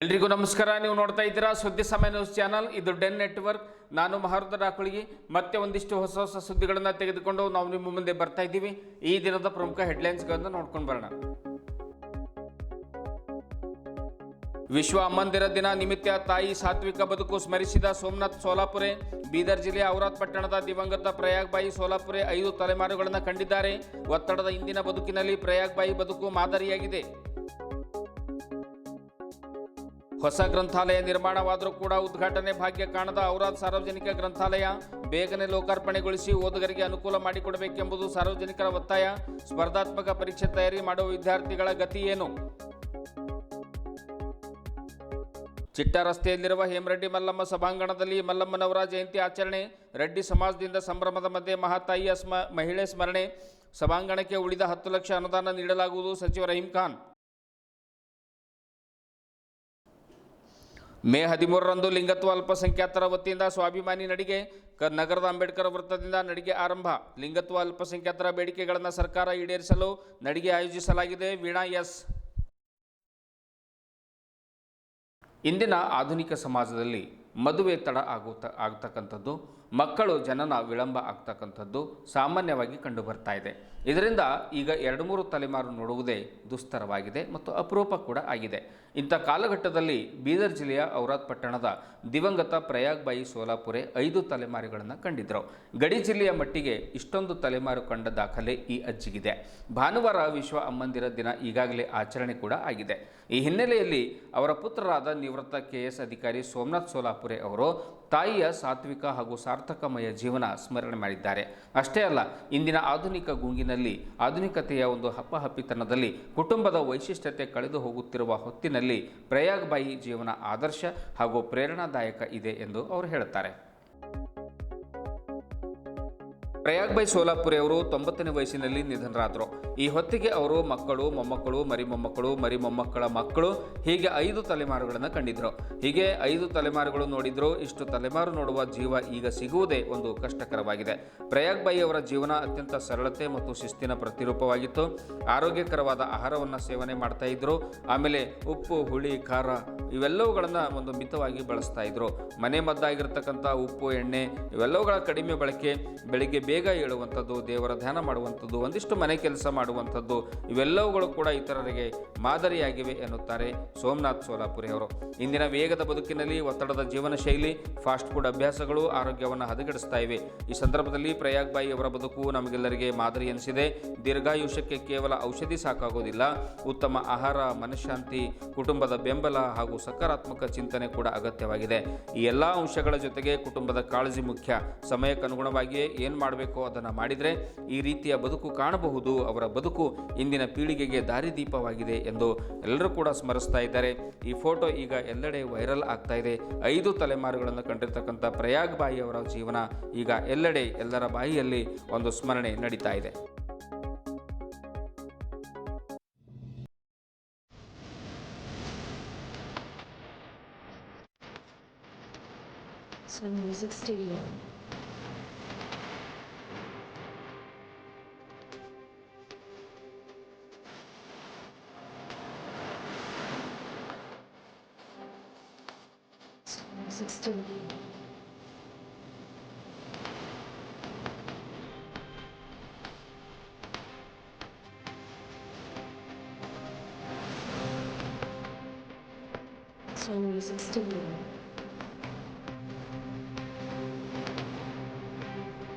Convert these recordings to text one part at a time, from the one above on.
ಎಲ್ರಿಗೂ ನಮಸ್ಕಾರ. ನೀವು ನೋಡ್ತಾ ಇದ್ದೀರಾ ಸುದ್ದಿ ಸಮಯ ನ್ಯೂಸ್ ಚಾನಲ್. ಇದು ಡೆನ್ ನೆಟ್ವರ್ಕ್. ನಾನು ಮಹರುದ್ರ ರಾಕುಳಿಗಿ. ಮತ್ತೆ ಒಂದಿಷ್ಟು ಹೊಸ ಹೊಸ ಸುದ್ದಿಗಳನ್ನು ತೆಗೆದುಕೊಂಡು ನಾವು ನಿಮ್ಮ ಮುಂದೆ ಬರ್ತಾ ಇದ್ದೀವಿ. ಈ ದಿನದ ಪ್ರಮುಖ ಹೆಡ್ಲೈನ್ಸ್ಗಳನ್ನು ನೋಡ್ಕೊಂಡು ಬರೋಣ. ವಿಶ್ವ ಅಮ್ಮಂದಿರ ದಿನ ನಿಮಿತ್ತ ತಾಯಿ ಸಾತ್ವಿಕ ಬದುಕು ಸ್ಮರಿಸಿದ ಸೋಮನಾಥ್ ಸೋಲಾಪುರೆ. ಬೀದರ್ ಜಿಲ್ಲೆಯ ಔರಾದ್ ಪಟ್ಟಣದ ದಿವಂಗತ ಪ್ರಯಾಗ್ ಬಾಯಿ ಸೋಲಾಪುರೆ 5 ತಲೆಮಾರುಗಳನ್ನು ಕಂಡಿದ್ದಾರೆ. ಒತ್ತಡದ ಇಂದಿನ ಬದುಕಿನಲ್ಲಿ ಪ್ರಯಾಗ್ ಬಾಯಿ ಬದುಕು ಮಾದರಿಯಾಗಿದೆ. ಹೊಸ ಗ್ರಂಥಾಲಯ ನಿರ್ಮಾಣವಾದರೂ ಕೂಡ ಉದ್ಘಾಟನೆ ಭಾಗ್ಯ ಕಾಣದ ಔರಾದ್ ಸಾರ್ವಜನಿಕ ಗ್ರಂಥಾಲಯ ಬೇಗನೆ ಲೋಕಾರ್ಪಣೆಗೊಳಿಸಿ ಓದುಗರಿಗೆ ಅನುಕೂಲ ಮಾಡಿಕೊಡಬೇಕೆಂಬುದು ಸಾರ್ವಜನಿಕರ ಒತ್ತಾಯ. ಸ್ಪರ್ಧಾತ್ಮಕ ಪರೀಕ್ಷೆ ತಯಾರಿ ಮಾಡುವ ವಿದ್ಯಾರ್ಥಿಗಳ ಗತಿ ಏನು? ಚಿಟ್ಟ ರಸ್ತೆಯಲ್ಲಿರುವ ಹೇಮರೆಡ್ಡಿ ಮಲ್ಲಮ್ಮ ಸಭಾಂಗಣದಲ್ಲಿ ಮಲ್ಲಮ್ಮನವರ ಜಯಂತಿ ಆಚರಣೆ. ರೆಡ್ಡಿ ಸಮಾಜದಿಂದ ಸಂಭ್ರಮದ ಮಧ್ಯೆ ಮಹಾತಾಯಿಯ ಮಹಿಳೆ ಸ್ಮರಣೆ. ಸಭಾಂಗಣಕ್ಕೆ ಉಳಿದ 10 ಲಕ್ಷ ಅನುದಾನ ನೀಡಲಾಗುವುದು. ಸಚಿವ ರಹೀಂ ಖಾನ್. ಮೇ 13ರಂದು ಲಿಂಗತ್ವ ಅಲ್ಪಸಂಖ್ಯಾತರ ವತಿಯಿಂದ ಸ್ವಾಭಿಮಾನಿ ನಡಿಗೆ. ನಗರದ ಅಂಬೇಡ್ಕರ್ ವೃತ್ತದಿಂದ ನಡಿಗೆ ಆರಂಭ. ಲಿಂಗತ್ವ ಅಲ್ಪಸಂಖ್ಯಾತರ ಬೇಡಿಕೆಗಳನ್ನು ಸರ್ಕಾರ ಈಡೇರಿಸಲು ನಡಿಗೆ ಆಯೋಜಿಸಲಾಗಿದೆ. ವೀಣಾ ಎಸ್. ಇಂದಿನ ಆಧುನಿಕ ಸಮಾಜದಲ್ಲಿ ಮದುವೆ ತಡ ಆಗ್ತಕ್ಕಂಥದ್ದು, ಮಕ್ಕಳು ಜನನ ವಿಳಂಬ ಆಗ್ತಕ್ಕಂಥದ್ದು ಸಾಮಾನ್ಯವಾಗಿ ಕಂಡು ಬರ್ತಾ ಇದೆ. ಇದರಿಂದ ಈಗ 2-3 ತಲೆಮಾರು ನೋಡುವುದೇ ದುಸ್ತರವಾಗಿದೆ ಮತ್ತು ಅಪರೂಪ ಕೂಡ ಆಗಿದೆ. ಇಂಥ ಕಾಲಘಟ್ಟದಲ್ಲಿ ಬೀದರ್ ಜಿಲ್ಲೆಯ ಔರಾದ್ ಪಟ್ಟಣದ ದಿವಂಗತ ಪ್ರಯಾಗ್ ಬಾಯಿ ಸೋಲಾಪುರೆ 5 ತಲೆಮಾರುಗಳನ್ನು ಕಂಡಿದ್ದರು. ಗಡಿ ಜಿಲ್ಲೆಯ ಮಟ್ಟಿಗೆ ಇಷ್ಟೊಂದು ತಲೆಮಾರು ಕಂಡ ದಾಖಲೆ ಈ ಅಜ್ಜಿಗಿದೆ. ಭಾನುವಾರ ವಿಶ್ವ ಅಮ್ಮಂದಿರ ದಿನ ಈಗಾಗಲೇ ಆಚರಣೆ ಕೂಡ ಆಗಿದೆ. ಈ ಹಿನ್ನೆಲೆಯಲ್ಲಿ ಅವರ ಪುತ್ರರಾದ ನಿವೃತ್ತ KS ಅಧಿಕಾರಿ ಸೋಮನಾಥ್ ಸೋಲಾಪುರೆ ಅವರು ತಾಯಿಯ ಸಾತ್ವಿಕ ಹಾಗೂ ಸಾರ್ಥಕಮಯ ಜೀವನ ಸ್ಮರಣೆ ಮಾಡಿದ್ದಾರೆ. ಅಷ್ಟೇ ಅಲ್ಲ, ಇಂದಿನ ಆಧುನಿಕ ಗುಂಗಿನಲ್ಲಿ ಆಧುನಿಕತೆಯ ಒಂದು ಹಪ್ಪಹಪ್ಪಿತನದಲ್ಲಿ ಕುಟುಂಬದ ವೈಶಿಷ್ಟ್ಯತೆ ಕಳೆದು ಹೋಗುತ್ತಿರುವ ಹೊತ್ತಿನಲ್ಲಿ ಪ್ರಯಾಗ್ ಬಾಯಿ ಜೀವನ ಆದರ್ಶ ಹಾಗೂ ಪ್ರೇರಣಾದಾಯಕ ಇದೆ ಎಂದು ಅವರು ಹೇಳುತ್ತಾರೆ. ಪ್ರಯಾಗ್ ಬಾಯಿ ಸೋಲಾಪುರೆ ಅವರು 90ನೇ ವಯಸ್ಸಿನಲ್ಲಿ ನಿಧನರಾದರು. ಈ ಹೊತ್ತಿಗೆ ಅವರು ಮಕ್ಕಳು, ಮೊಮ್ಮಕ್ಕಳು, ಮರಿಮೊಮ್ಮಕ್ಕಳ ಮಕ್ಕಳು ಹೀಗೆ 5 ತಲೆಮಾರುಗಳನ್ನು ಕಂಡಿದ್ರು. ಹೀಗೆ 5 ತಲೆಮಾರುಗಳು ನೋಡಿದ್ರು. ಇಷ್ಟು ತಲೆಮಾರು ನೋಡುವ ಜೀವ ಈಗ ಸಿಗುವುದೇ ಒಂದು ಕಷ್ಟಕರವಾಗಿದೆ. ಪ್ರಯಾಗ್ ಬಾಯಿ ಅವರ ಜೀವನ ಅತ್ಯಂತ ಸರಳತೆ ಮತ್ತು ಶಿಸ್ತಿನ ಪ್ರತಿರೂಪವಾಗಿತ್ತು. ಆರೋಗ್ಯಕರವಾದ ಆಹಾರವನ್ನು ಸೇವನೆ ಮಾಡ್ತಾ ಇದ್ರು. ಆಮೇಲೆ ಉಪ್ಪು, ಹುಳಿ, ಖಾರ ಇವೆಲ್ಲವುಗಳನ್ನು ಒಂದು ಮಿತವಾಗಿ ಬಳಸ್ತಾ ಇದ್ರು. ಮನೆ ಮದ್ದಾಗಿರ್ತಕ್ಕಂಥ ಉಪ್ಪು, ಎಣ್ಣೆ ಇವೆಲ್ಲವುಗಳ ಕಡಿಮೆ ಬಳಕೆ, ಬೆಳಿಗ್ಗೆ ಬೇಗ ಏಳುವಂಥದ್ದು, ದೇವರ ಧ್ಯಾನ ಮಾಡುವಂಥದ್ದು, ಒಂದಿಷ್ಟು ಮನೆ ಕೆಲಸ ಮಾಡುವಂಥದ್ದು ಇವೆಲ್ಲವುಗಳು ಕೂಡ ಇತರರಿಗೆ ಮಾದರಿಯಾಗಿವೆ ಎನ್ನುತ್ತಾರೆ ಸೋಮನಾಥ್ ಸೋಲಾಪುರೆ ಅವರು. ಇಂದಿನ ವೇಗದ ಬದುಕಿನಲ್ಲಿ ಒತ್ತಡದ ಜೀವನ ಶೈಲಿ, ಫಾಸ್ಟ್ ಫುಡ್ ಅಭ್ಯಾಸಗಳು ಆರೋಗ್ಯವನ್ನು ಹದಗೆಡಿಸ್ತಾ ಇವೆ. ಈ ಸಂದರ್ಭದಲ್ಲಿ ಪ್ರಯಾಗ್ ಬಾಯಿ ಅವರ ಬದುಕು ನಮಗೆಲ್ಲರಿಗೆ ಮಾದರಿ ಎನಿಸಿದೆ. ದೀರ್ಘಾಯುಷ್ಯಕ್ಕೆ ಕೇವಲ ಔಷಧಿ ಸಾಕಾಗೋದಿಲ್ಲ. ಉತ್ತಮ ಆಹಾರ, ಮನಃಶಾಂತಿ, ಕುಟುಂಬದ ಬೆಂಬಲ ಹಾಗೂ ಸಕಾರಾತ್ಮಕ ಚಿಂತನೆ ಕೂಡ ಅಗತ್ಯವಾಗಿದೆ. ಈ ಎಲ್ಲ ಅಂಶಗಳ ಜೊತೆಗೆ ಕುಟುಂಬದ ಕಾಳಜಿ ಮುಖ್ಯ. ಸಮಯಕ್ಕನುಗುಣವಾಗಿಯೇ ಏನು ಮಾಡಬೇಕು ಅದನ್ನು ಮಾಡಿದರೆ ಈ ರೀತಿಯ ಬದುಕು ಕಾಣಬಹುದು. ಅವರ ಬದುಕು ಇಂದಿನ ಪೀಳಿಗೆಗೆ ದಾರಿದೀಪವಾಗಿದೆ ಎಂದು ಎಲ್ಲರೂ ಕೂಡ ಸ್ಮರಿಸ್ತಾ ಇದ್ದಾರೆ. ಈ ಫೋಟೋ ಈಗ ಎಲ್ಲೆಡೆ ವೈರಲ್ ಆಗ್ತಾ ಇದೆ. 5 ತಲೆಮಾರುಗಳನ್ನು ಕಂಡಿರ್ತಕ್ಕಂಥ ಪ್ರಯಾಗ್ ಬಾಯಿ ಅವರ ಜೀವನ ಈಗ ಎಲ್ಲೆಡೆ ಎಲ್ಲರ ಬಾಯಿಯಲ್ಲಿ ಒಂದು ಸ್ಮರಣೆ ನಡೀತಾ ಇದೆ. Music Studio. Music Studio. Music Studio.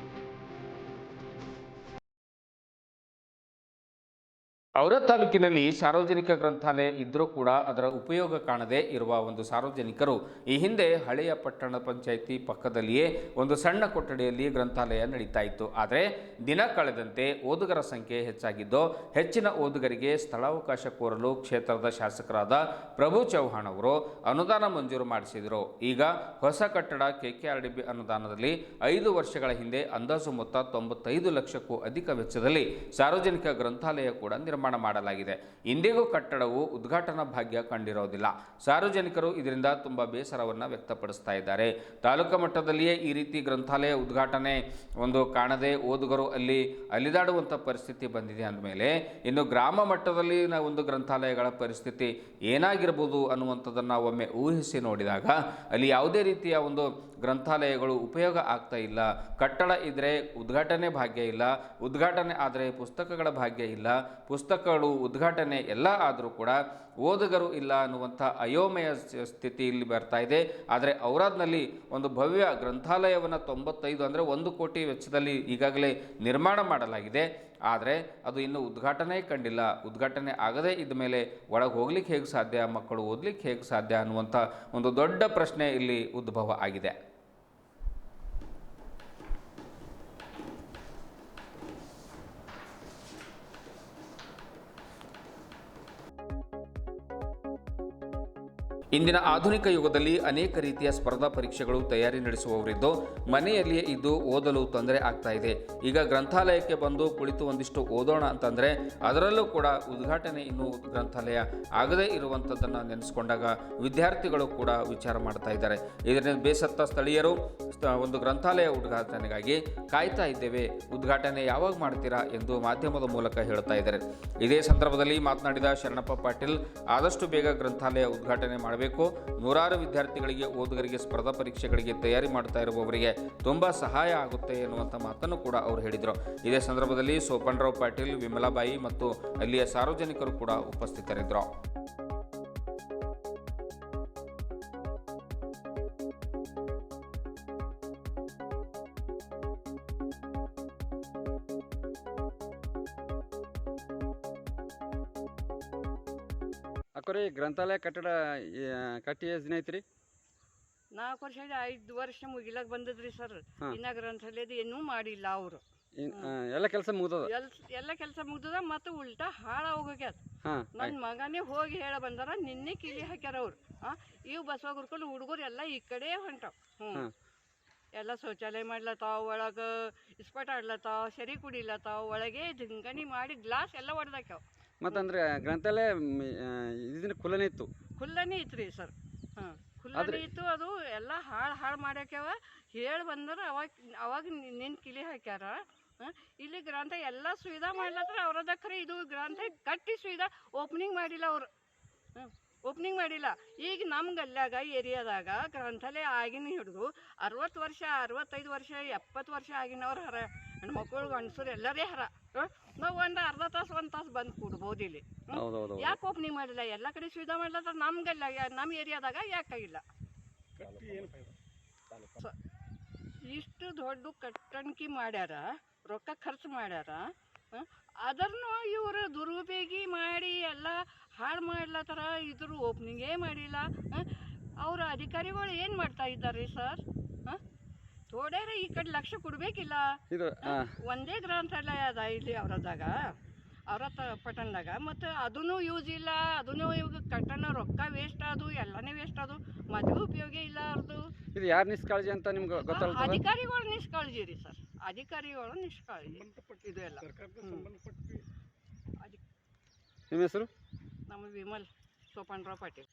Aurad ತಾಲೂಕಿನಲ್ಲಿ ಸಾರ್ವಜನಿಕ ಗ್ರಂಥಾಲಯ ಇದ್ದರೂ ಕೂಡ ಅದರ ಉಪಯೋಗ ಕಾಣದೇ ಇರುವ ಒಂದು ಸಾರ್ವಜನಿಕರು ಈ ಹಿಂದೆ ಹಳೆಯ ಪಟ್ಟಣ ಪಂಚಾಯಿತಿ ಪಕ್ಕದಲ್ಲಿಯೇ ಒಂದು ಸಣ್ಣ ಕೊಠಡಿಯಲ್ಲಿ ಗ್ರಂಥಾಲಯ ನಡೀತಾ ಇತ್ತು. ಆದರೆ ದಿನ ಕಳೆದಂತೆ ಓದುಗರ ಸಂಖ್ಯೆ ಹೆಚ್ಚಾಗಿದ್ದು ಹೆಚ್ಚಿನ ಓದುಗರಿಗೆ ಸ್ಥಳಾವಕಾಶ ಕೋರಲು ಕ್ಷೇತ್ರದ ಶಾಸಕರಾದ ಪ್ರಭು ಚೌಹಾಣ್ ಅವರು ಅನುದಾನ ಮಂಜೂರು ಮಾಡಿಸಿದರು. ಈಗ ಹೊಸ ಕಟ್ಟಡ KKRDB ಅನುದಾನದಲ್ಲಿ 5 ವರ್ಷಗಳ ಹಿಂದೆ ಅಂದಾಜು ಮೊತ್ತ 95 ಲಕ್ಷಕ್ಕೂ ಅಧಿಕ ವೆಚ್ಚದಲ್ಲಿ ಸಾರ್ವಜನಿಕ ಗ್ರಂಥಾಲಯ ಕೂಡ ನಿರ್ಮಾಣ ನಿರ್ಮಾಣ ಮಾಡಲಾಗಿದೆ. ಇಂದಿಗೂ ಕಟ್ಟಡವು ಉದ್ಘಾಟನಾ ಭಾಗ್ಯ ಕಂಡಿರೋದಿಲ್ಲ. ಸಾರ್ವಜನಿಕರು ಇದರಿಂದ ತುಂಬ ಬೇಸರವನ್ನು ವ್ಯಕ್ತಪಡಿಸ್ತಾ ಇದ್ದಾರೆ. ತಾಲೂಕು ಮಟ್ಟದಲ್ಲಿಯೇ ಈ ರೀತಿ ಗ್ರಂಥಾಲಯ ಉದ್ಘಾಟನೆ ಕಾಣದೆ ಓದುಗರು ಅಲ್ಲಿ ಅಲಿದಾಡುವಂಥ ಪರಿಸ್ಥಿತಿ ಬಂದಿದೆ ಅಂದಮೇಲೆ ಇನ್ನು ಗ್ರಾಮ ಮಟ್ಟದಲ್ಲಿ ಒಂದು ಗ್ರಂಥಾಲಯಗಳ ಪರಿಸ್ಥಿತಿ ಏನಾಗಿರ್ಬೋದು ಅನ್ನುವಂಥದ್ದನ್ನು ಒಮ್ಮೆ ಊಹಿಸಿ ನೋಡಿದಾಗ ಅಲ್ಲಿ ಯಾವುದೇ ರೀತಿಯ ಒಂದು ಗ್ರಂಥಾಲಯಗಳು ಉಪಯೋಗ ಆಗ್ತಾ ಇಲ್ಲ. ಕಟ್ಟಡ ಇದ್ದರೆ ಉದ್ಘಾಟನೆ ಭಾಗ್ಯ ಇಲ್ಲ, ಉದ್ಘಾಟನೆ ಆದರೆ ಪುಸ್ತಕಗಳ ಭಾಗ್ಯ ಇಲ್ಲ, ಪುಸ್ತಕಗಳು ಉದ್ಘಾಟನೆ ಎಲ್ಲ ಆದರೂ ಕೂಡ ಓದುಗರು ಇಲ್ಲ ಅನ್ನುವಂಥ ಅಯೋಮಯ ಸ್ಥಿತಿ ಇಲ್ಲಿ ಬರ್ತಾ ಇದೆ. ಆದರೆ ಔರಾದ್ನಲ್ಲಿ ಒಂದು ಭವ್ಯ ಗ್ರಂಥಾಲಯವನ್ನು 95 ಅಂದರೆ 1 ಕೋಟಿ ವೆಚ್ಚದಲ್ಲಿ ಈಗಾಗಲೇ ನಿರ್ಮಾಣ ಮಾಡಲಾಗಿದೆ. ಆದರೆ ಅದು ಇನ್ನೂ ಉದ್ಘಾಟನೆ ಕಂಡಿಲ್ಲ. ಉದ್ಘಾಟನೆ ಆಗದೇ ಇದ್ದ ಮೇಲೆ ಒಳಗೆ ಹೋಗ್ಲಿಕ್ಕೆ ಹೇಗೆ ಸಾಧ್ಯ, ಮಕ್ಕಳು ಓದಲಿಕ್ಕೆ ಹೇಗೆ ಸಾಧ್ಯ ಅನ್ನುವಂಥ ಒಂದು ದೊಡ್ಡ ಪ್ರಶ್ನೆ ಇಲ್ಲಿ ಉದ್ಭವ ಆಗಿದೆ. ಇಂದಿನ ಆಧುನಿಕ ಯುಗದಲ್ಲಿ ಅನೇಕ ರೀತಿಯ ಸ್ಪರ್ಧಾ ಪರೀಕ್ಷೆಗಳು ತಯಾರಿ ನಡೆಸುವವರಿದ್ದು ಮನೆಯಲ್ಲಿಯೇ ಇದ್ದು ಓದಲು ತೊಂದರೆ ಆಗ್ತಾ ಇದೆ. ಈಗ ಗ್ರಂಥಾಲಯಕ್ಕೆ ಬಂದು ಕುಳಿತು ಒಂದಿಷ್ಟು ಓದೋಣ ಅಂತಂದರೆ ಅದರಲ್ಲೂ ಕೂಡ ಉದ್ಘಾಟನೆ ಇನ್ನೂ ಗ್ರಂಥಾಲಯ ಆಗದೇ ಇರುವಂಥದ್ದನ್ನು ನೆನೆಸ್ಕೊಂಡಾಗ ವಿದ್ಯಾರ್ಥಿಗಳು ಕೂಡ ವಿಚಾರ ಮಾಡ್ತಾ ಇದ್ದಾರೆ. ಇದರಿಂದ ಬೇಸತ್ತ ಸ್ಥಳೀಯರು ಒಂದು ಗ್ರಂಥಾಲಯ ಉದ್ಘಾಟನೆಗಾಗಿ ಕಾಯ್ತಾ ಇದ್ದೇವೆ, ಉದ್ಘಾಟನೆ ಯಾವಾಗ ಮಾಡ್ತೀರಾ ಎಂದು ಮಾಧ್ಯಮದ ಮೂಲಕ ಹೇಳ್ತಾ ಇದ್ದಾರೆ. ಇದೇ ಸಂದರ್ಭದಲ್ಲಿ ಮಾತನಾಡಿದ ಶರಣಪ್ಪ ಪಾಟೀಲ್, ಆದಷ್ಟು ಬೇಗ ಗ್ರಂಥಾಲಯ ಉದ್ಘಾಟನೆ ಮಾಡಬೇಕು. ನೂರಾರು ವಿದ್ಯಾರ್ಥಿಗಳಿಗೆ ಓದುಗರಿಗೆ ಸ್ಪರ್ಧಾ ಪರೀಕ್ಷೆಗಳಿಗೆ ತಯಾರಿ ಮಾಡ್ತಾ ಇರುವವರಿಗೆ ತುಂಬಾ ಸಹಾಯ ಆಗುತ್ತೆ ಎನ್ನುವಂಥ ಮಾತನ್ನು ಕೂಡ ಅವರು ಹೇಳಿದರು. ಇದೇ ಸಂದರ್ಭದಲ್ಲಿ ಸೋಪನ್ರಾವ್ ಪಾಟೀಲ್, ವಿಮಲಾಬಾಯಿ ಮತ್ತು ಅಲ್ಲಿಯ ಸಾರ್ವಜನಿಕರು ಕೂಡ ಉಪಸ್ಥಿತರಿದ್ದರು. ಅಕ್ಕೋರಿ ಗ್ರಂಥಾಲಯ ಕಟ್ಟಡ ಕಟ್ಟಿ ಎಷ್ಟು ದಿನ ಐತ್ರಿ? 4 ವರ್ಷ 5 ವರ್ಷ ಮುಗಿಲಾಕ ಬಂದದ್ರಿ ಸರ್. ಇನ್ನ ಗ್ರಂಥಾಲಯದ ಏನೂ ಮಾಡಿಲ್ಲ ಅವರು. ಎಲ್ಲ ಕೆಲಸ ಮುಗ್ದದ? ಎಲ್ಲ ಕೆಲಸ ಮುಗ್ದದ, ಮತ್ತು ಉಲ್ಟಾ ಹಾಳ ಹೋಗ್ಯಾದ. ನನ್ನ ಮಗನೇ ಹೋಗಿ ಹೇಳ ಬಂದಾರ, ನಿನ್ನೆ ಕಿಲಿ ಹಾಕ್ಯಾರ ಅವ್ರು. ಇವು ಬಸವ ಗುರುಕುಲ ಹುಡುಗರು ಎಲ್ಲ ಈ ಕಡೆ ಹೊಂಟಾವ. ಎಲ್ಲ ಶೌಚಾಲಯ ಮಾಡ್ಲತ್ತಾವ, ಒಳಗೆ ಇಸ್ಪಟ್ ಆಡ್ಲತ್ತಾವ, ಸರಿ ಕುಡಿಲತ್ತಾವ, ಒಳಗೆ ಜಿಂಗಣಿ ಮಾಡಿ ಗ್ಲಾಸ್ ಎಲ್ಲ ಹೊಡೆದಾಕ್ಯಾವ. ಮತ್ತಂದ್ರೆ ಗ್ರಂಥಾಲಯ ಇದನ್ನ ಖುಲ್ಲನೇ ಇತ್ತು? ಖುಲ್ಲನೇ ಇತ್ತು ಸರ್. ಖುಲ್ಲನೇ ಇತ್ತು. ಅದು ಎಲ್ಲ ಹಾಳು ಮಾಡ್ಯಾಕ್ಯಾವ. ಹೇಳಿ ಬಂದ್ರೆ ಅವಾಗ ನಿನ್ನ ಕಿಲಿ ಹಾಕ್ಯಾರ. ಇಲ್ಲಿ ಗ್ರಂಥ ಎಲ್ಲ ಸುವಿಧಾ ಮಾಡ್ಲತ್ತಾರ ಅವ್ರದ. ಖರೆ ಇದು ಗ್ರಂಥ ಕಟ್ಟಿ ಸುವಿಧಾ ಓಪನಿಂಗ್ ಮಾಡಿಲ್ಲ ಅವರು. ಓಪನಿಂಗ್ ಮಾಡಿಲ್ಲ. ಈಗ ನಮ್ಮ ಗಲ್ಯಾಗ ಏರಿಯಾದಾಗ ಗ್ರಂಥಾಲಯ ಆಗಿನ ಹಿಡಿದು 60 ವರ್ಷ 65 ವರ್ಷ 70 ವರ್ಷ ಆಗಿನವ್ರು ಹರ. ಹೆಣ್ಮಕ್ಳು ಗಂಡಸರು ಎಲ್ಲರೇ ಹರ. ನಾವು ಒಂದು ಅರ್ಧ ತಾಸು 1 ತಾಸು ಬಂದು ಕೂಡ್ಬೋದು ಇಲ್ಲಿ. ಯಾಕೆ ಓಪನಿಂಗ್ ಮಾಡಿಲ್ಲ? ಎಲ್ಲ ಕಡೆ ಸುವಿಧಾ ಮಾಡ್ಲತ್ತಾರ. ನಮ್ಮ ಗಲ್ಯಾಗ ನಮ್ಮ ಏರಿಯಾದಾಗ ಯಾಕಾಗಿಲ್ಲ? ಇಷ್ಟು ದೊಡ್ಡ ಕಟ್ಟಣಿಕೆ ಮಾಡ್ಯಾರ, ರೊಕ್ಕ ಖರ್ಚು ಮಾಡ್ಯಾರ. ಅದನ್ನು ಇವರು ದುರುಪಯೋಗಿ ಮಾಡಿ ಎಲ್ಲ ಹಾಳು ಮಾಡ್ಲತ್ತಾರ. ಇದ್ರ ಓಪನಿಂಗೇ ಮಾಡಿಲ್ಲ. ಅವ್ರ ಅಧಿಕಾರಿಗಳು ಏನು ಮಾಡ್ತಾ ಇದ್ದಾರೆ ಸರ್? ಥೋಡ್ಯಾರ ಈ ಕಡೆ ಲಕ್ಷ ಕೊಡಬೇಕಿಲ್ಲ. ಒಂದೇ ಗ್ರಂಥಾಲಯ ಅದ ಇಲ್ಲಿ ಅವರದಾಗ, ಅವರ ಪಟ್ಟಣದಾಗ. ಮತ್ತು ಅದೂ ಯೂಸ್ ಇಲ್ಲ. ಅದೂ ಇವಾಗ ಕಟ್ಟಣ ರೊಕ್ಕ ವೇಸ್ಟ್ ಅದು, ಎಲ್ಲನೇ ವೇಸ್ಟ್ ಅದು. ಮದುವೆ ಉಪಯೋಗ ಇಲ್ಲ ಅವ್ರದ್ದು. ಇದು ಯಾರು ನಿಷ್ಕಾಳಜಿ ಅಂತ ನಿಮ್ಗೆ ಗೊತ್ತಲ್ಲ? ಅಧಿಕಾರಿಗಳು ನಿಷ್ಕಾಳಜಿ ರೀ ಸರ್. ಅಧಿಕಾರಿಗಳು ನಿಷ್ಕಾಳಜಿ. ಇದು ಎಲ್ಲ. ನಿಮ್ಮ ಹೆಸರು? ನಮ್ಮ ವಿಮಲ್ ಸೋಪನ್ರಾವ್ ಪಾಟೀಲ್.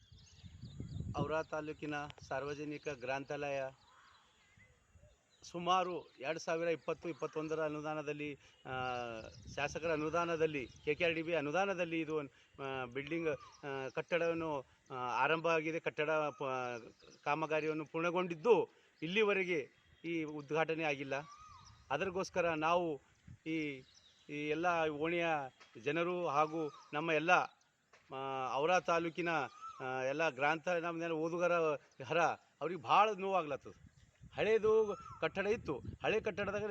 ಔರಾ ತಾಲೂಕಿನ ಸಾರ್ವಜನಿಕ ಗ್ರಂಥಾಲಯ ಸುಮಾರು 2020-21 ಅನುದಾನದಲ್ಲಿ, ಶಾಸಕರ ಅನುದಾನದಲ್ಲಿ, KKRDB ಅನುದಾನದಲ್ಲಿ ಇದು ಬಿಲ್ಡಿಂಗ್ ಕಟ್ಟಡವನ್ನು ಆರಂಭ ಆಗಿದೆ. ಕಟ್ಟಡ ಕಾಮಗಾರಿಯನ್ನು ಪೂರ್ಣಗೊಂಡಿದ್ದು ಇಲ್ಲಿವರೆಗೆ ಈ ಉದ್ಘಾಟನೆ ಆಗಿಲ್ಲ. ಅದಕ್ಕೋಸ್ಕರ ನಾವು ಈ ಎಲ್ಲ ಓಣಿಯ ಜನರು ಹಾಗೂ ನಮ್ಮ ಎಲ್ಲ ಔರಾ ತಾಲೂಕಿನ ಎಲ್ಲ ಗ್ರಂಥಾಲಯ ನಮ್ಮ ಓದುಗರ ಹರ ಅವ್ರಿಗೆ ಭಾಳ ನೋವಾಗ್ಲತ್ತದ. ಹಳೇದು ಕಟ್ಟಡ ಇತ್ತು. ಹಳೆ ಕಟ್ಟಡದಾಗ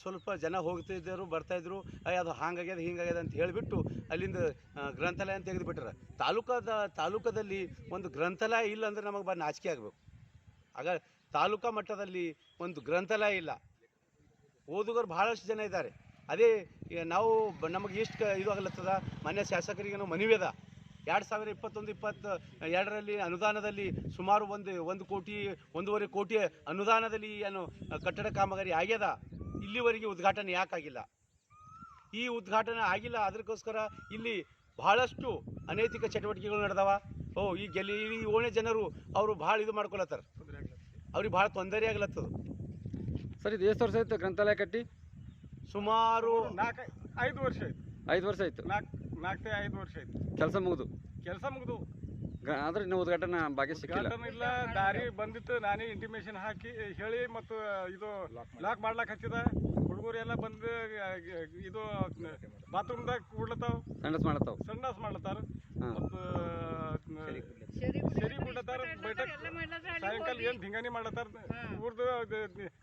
ಸ್ವಲ್ಪ ಜನ ಹೋಗ್ತಿದ್ದರು, ಬರ್ತಾಯಿದ್ರು. ಅದು ಹಾಗಾಗ್ಯದ ಹಿಂಗಾಗ್ಯದ ಅಂತ ಹೇಳಿಬಿಟ್ಟು ಅಲ್ಲಿಂದ ಗ್ರಂಥಾಲಯ ಅಂತ ತೆಗೆದುಬಿಟ್ರೆ. ತಾಲೂಕದಲ್ಲಿ ಒಂದು ಗ್ರಂಥಾಲಯ ಇಲ್ಲ ಅಂದರೆ ನಮಗೆ ನಾಚಿಕೆ ಆಗಬೇಕು. ಆಗ ತಾಲೂಕಾ ಮಟ್ಟದಲ್ಲಿ ಒಂದು ಗ್ರಂಥಾಲಯ ಇಲ್ಲ. ಓದುಗರು ಭಾಳಷ್ಟು ಜನ ಇದ್ದಾರೆ. ಅದೇ ನಾವು ನಮಗೆ ಎಷ್ಟು ಇದು ಆಗ್ಲತ್ತದ. ಮಾನ್ಯ ಶಾಸಕರಿಗೆ ಮನವಿ ಅದ. 2021-22ರಲ್ಲಿ ಅನುದಾನದಲ್ಲಿ ಸುಮಾರು 1 ಕೋಟಿ 1.5 ಕೋಟಿ ಅನುದಾನದಲ್ಲಿ ಏನು ಕಟ್ಟಡ ಕಾಮಗಾರಿ ಆಗ್ಯದ. ಇಲ್ಲಿವರೆಗೆ ಉದ್ಘಾಟನೆ ಯಾಕಾಗಿಲ್ಲ? ಈ ಉದ್ಘಾಟನೆ ಆಗಿಲ್ಲ. ಅದಕ್ಕೋಸ್ಕರ ಇಲ್ಲಿ ಬಹಳಷ್ಟು ಅನೈತಿಕ ಚಟುವಟಿಕೆಗಳು ನಡೆದವ. ಈ ಓಣೆ ಜನರು ಅವರು ಭಾಳ ಇದು ಮಾಡ್ಕೊಳತ್ತಾರ, ಅವ್ರಿಗೆ ಭಾಳ ತೊಂದರೆ ಆಗ್ಲತ್ತದ. ಸರ್ ಇದು ಎಷ್ಟು ವರ್ಷ ಆಯ್ತು ಗ್ರಂಥಾಲಯ ಕಟ್ಟಿ? ಸುಮಾರು 5 ವರ್ಷ ಆಯ್ತು. 5 ವರ್ಷ ಆಯ್ತು. 4-5 ವರ್ಷ ಆಯ್ತು. ಕೆಲಸ ಮುಗಿದು ಆದ್ರೆ ಇನ್ನೂ ಉದ್ಘಾಟನೆ ಭಾಗ್ಯ ಸಿಕ್ಕಿಲ್ಲ. ಇಲ್ಲ, ದಾರಿ ಬಂದಿತ್ತು. ನಾನೇ ಇಂಟಿಮೇಷನ್ ಹಾಕಿ ಹೇಳಿ ಮತ್ತು ಇದು ಲಾಕ್ ಮಾಡ್ಲಾಕ್ ಹಚ್ಚಿದ. ಹುಡುಗರು ಎಲ್ಲ ಬಂದು ಇದು ಬಾತ್ರೂಮ್ದಾಗ ಕೂಡ್ಲತ್ತಾವ, ಸಂಡಸ್ ಮಾಡ್ಲತ್ತಾರ ಮತ್ತು ಸರಿ ಬಿಡ್ಲತ್ತಾರ. ಬೈಠಕ್ ಸಾಯಂಕಾಲ ಏನು ಧಿಂಗಾನಿ ಮಾಡ್ಲತ್ತಾರ. ಊರ್ದು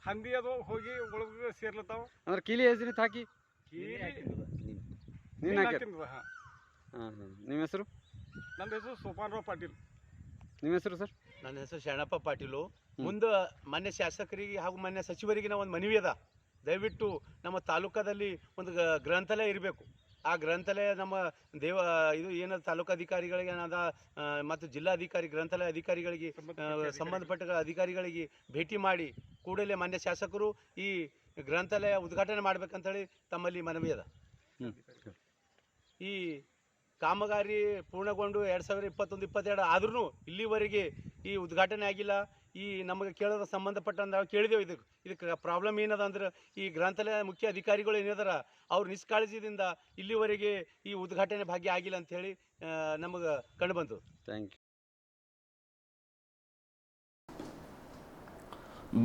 ಹಂದಿ ಅದು ಹೋಗಿ ಒಳಗೆ ಸೇರ್ಲತ್ತಾವ. ಅಂದ್ರೆ ಕೀಲಿ ಹೆಸರು ಹಾಕಿ ನೀನು ಹಾಕಿ. ನಿಮ್ಮ ಹೆಸರು? ನನ್ನ ಹೆಸರು ಸೋಪಾನರಾವ್ ಪಾಟೀಲ್. ನಿಮ್ಮ ಹೆಸರು ಸರ್? ನನ್ನ ಹೆಸರು ಶರಣಪ್ಪ ಪಾಟೀಲು. ಮುಂದೆ ಮಾನ್ಯ ಶಾಸಕರಿಗೆ ಹಾಗೂ ಮಾನ್ಯ ಸಚಿವರಿಗೆ ನಾವು ಒಂದು ಮನವಿ ಅದ. ದಯವಿಟ್ಟು ನಮ್ಮ ತಾಲೂಕದಲ್ಲಿ ಒಂದು ಗ್ರಂಥಾಲಯ ಇರಬೇಕು. ಆ ಗ್ರಂಥಾಲಯ ನಮ್ಮ ಇದು ಏನದು ತಾಲೂಕಾಧಿಕಾರಿಗಳಿಗೆ ಏನದ ಮತ್ತು ಜಿಲ್ಲಾಧಿಕಾರಿ ಗ್ರಂಥಾಲಯ ಅಧಿಕಾರಿಗಳಿಗೆ ಸಂಬಂಧಪಟ್ಟ ಅಧಿಕಾರಿಗಳಿಗೆ ಭೇಟಿ ಮಾಡಿ ಕೂಡಲೇ ಮಾನ್ಯ ಶಾಸಕರು ಈ ಗ್ರಂಥಾಲಯ ಉದ್ಘಾಟನೆ ಮಾಡ್ಬೇಕಂತೇಳಿ ತಮ್ಮಲ್ಲಿ ಮನವಿ ಅದ. ಈ ಕಾಮಗಾರಿ ಪೂರ್ಣಗೊಂಡು 2021-22 ಆದ್ರೂ ಇಲ್ಲಿವರೆಗೆ ಈ ಉದ್ಘಾಟನೆ ಆಗಿಲ್ಲ. ಈ ನಮಗೆ ಕೇಳೋದ ಸಂಬಂಧಪಟ್ಟಂತ ನಾವು ಕೇಳಿದೆವು. ಇದಕ್ಕೆ ಪ್ರಾಬ್ಲಮ್ ಏನದ ಅಂದ್ರೆ ಈ ಗ್ರಂಥಾಲಯ ಮುಖ್ಯ ಅಧಿಕಾರಿಗಳು ಏನಿದಾರ ಅವ್ರು ನಿಷ್ಕಾಳಜಿದಿಂದ ಇಲ್ಲಿವರೆಗೆ ಈ ಉದ್ಘಾಟನೆ ಭಾಗ್ಯ ಆಗಿಲ್ಲ ಅಂಥೇಳಿ ನಮಗೆ ಕಂಡು ಬಂತು. Thank you.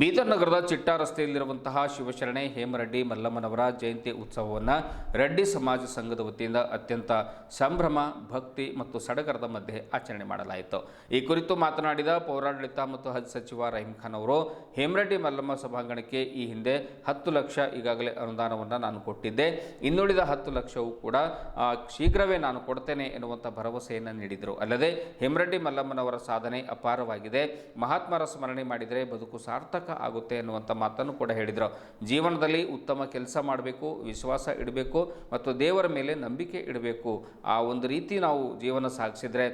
ಬೀದರ್ ನಗರದ ಚಿಟ್ಟಾ ರಸ್ತೆಯಲ್ಲಿರುವಂತಹ ಶಿವಶರಣೆ ಹೇಮರೆಡ್ಡಿ ಮಲ್ಲಮ್ಮನವರ ಜಯಂತಿ ಉತ್ಸವವನ್ನು ರೆಡ್ಡಿ ಸಮಾಜ ಸಂಘದ ವತಿಯಿಂದ ಅತ್ಯಂತ ಸಂಭ್ರಮ, ಭಕ್ತಿ ಮತ್ತು ಸಡಗರದ ಮಧ್ಯೆ ಆಚರಣೆ ಮಾಡಲಾಯಿತು. ಈ ಕುರಿತು ಮಾತನಾಡಿದ ಪೌರಾಡಳಿತ ಮತ್ತು ಹಜ್ ಸಚಿವ ರಹೀಂ ಖಾನ್ ಅವರು, ಹೇಮರೆಡ್ಡಿ ಮಲ್ಲಮ್ಮ ಸಭಾಂಗಣಕ್ಕೆ ಈ ಹಿಂದೆ 10 ಲಕ್ಷ ಈಗಾಗಲೇ ಅನುದಾನವನ್ನು ನಾನು ಕೊಟ್ಟಿದ್ದೆ, ಇನ್ನುಳಿದ 10 ಲಕ್ಷವೂ ಕೂಡ ಶೀಘ್ರವೇ ನಾನು ಕೊಡ್ತೇನೆ ಎನ್ನುವಂಥ ಭರವಸೆಯನ್ನು ನೀಡಿದರು. ಅಲ್ಲದೆ ಹೇಮರೆಡ್ಡಿ ಮಲ್ಲಮ್ಮನವರ ಸಾಧನೆ ಅಪಾರವಾಗಿದೆ, ಮಹಾತ್ಮರ ಸ್ಮರಣೆ ಮಾಡಿದರೆ ಬದುಕು ಸಾರ್ಥಕ ಆಗುತ್ತೆ ಎನ್ನುವಂಥ ಮಾತನ್ನು ಕೂಡ ಹೇಳಿದರು. ಜೀವನದಲ್ಲಿ ಉತ್ತಮ ಕೆಲಸ ಮಾಡಬೇಕು, ವಿಶ್ವಾಸ ಇಡಬೇಕು ಮತ್ತು ದೇವರ ಮೇಲೆ ನಂಬಿಕೆ ಇಡಬೇಕು. ಆ ಒಂದು ರೀತಿ ನಾವು ಜೀವನ ಸಾಗಿಸಿದರೆ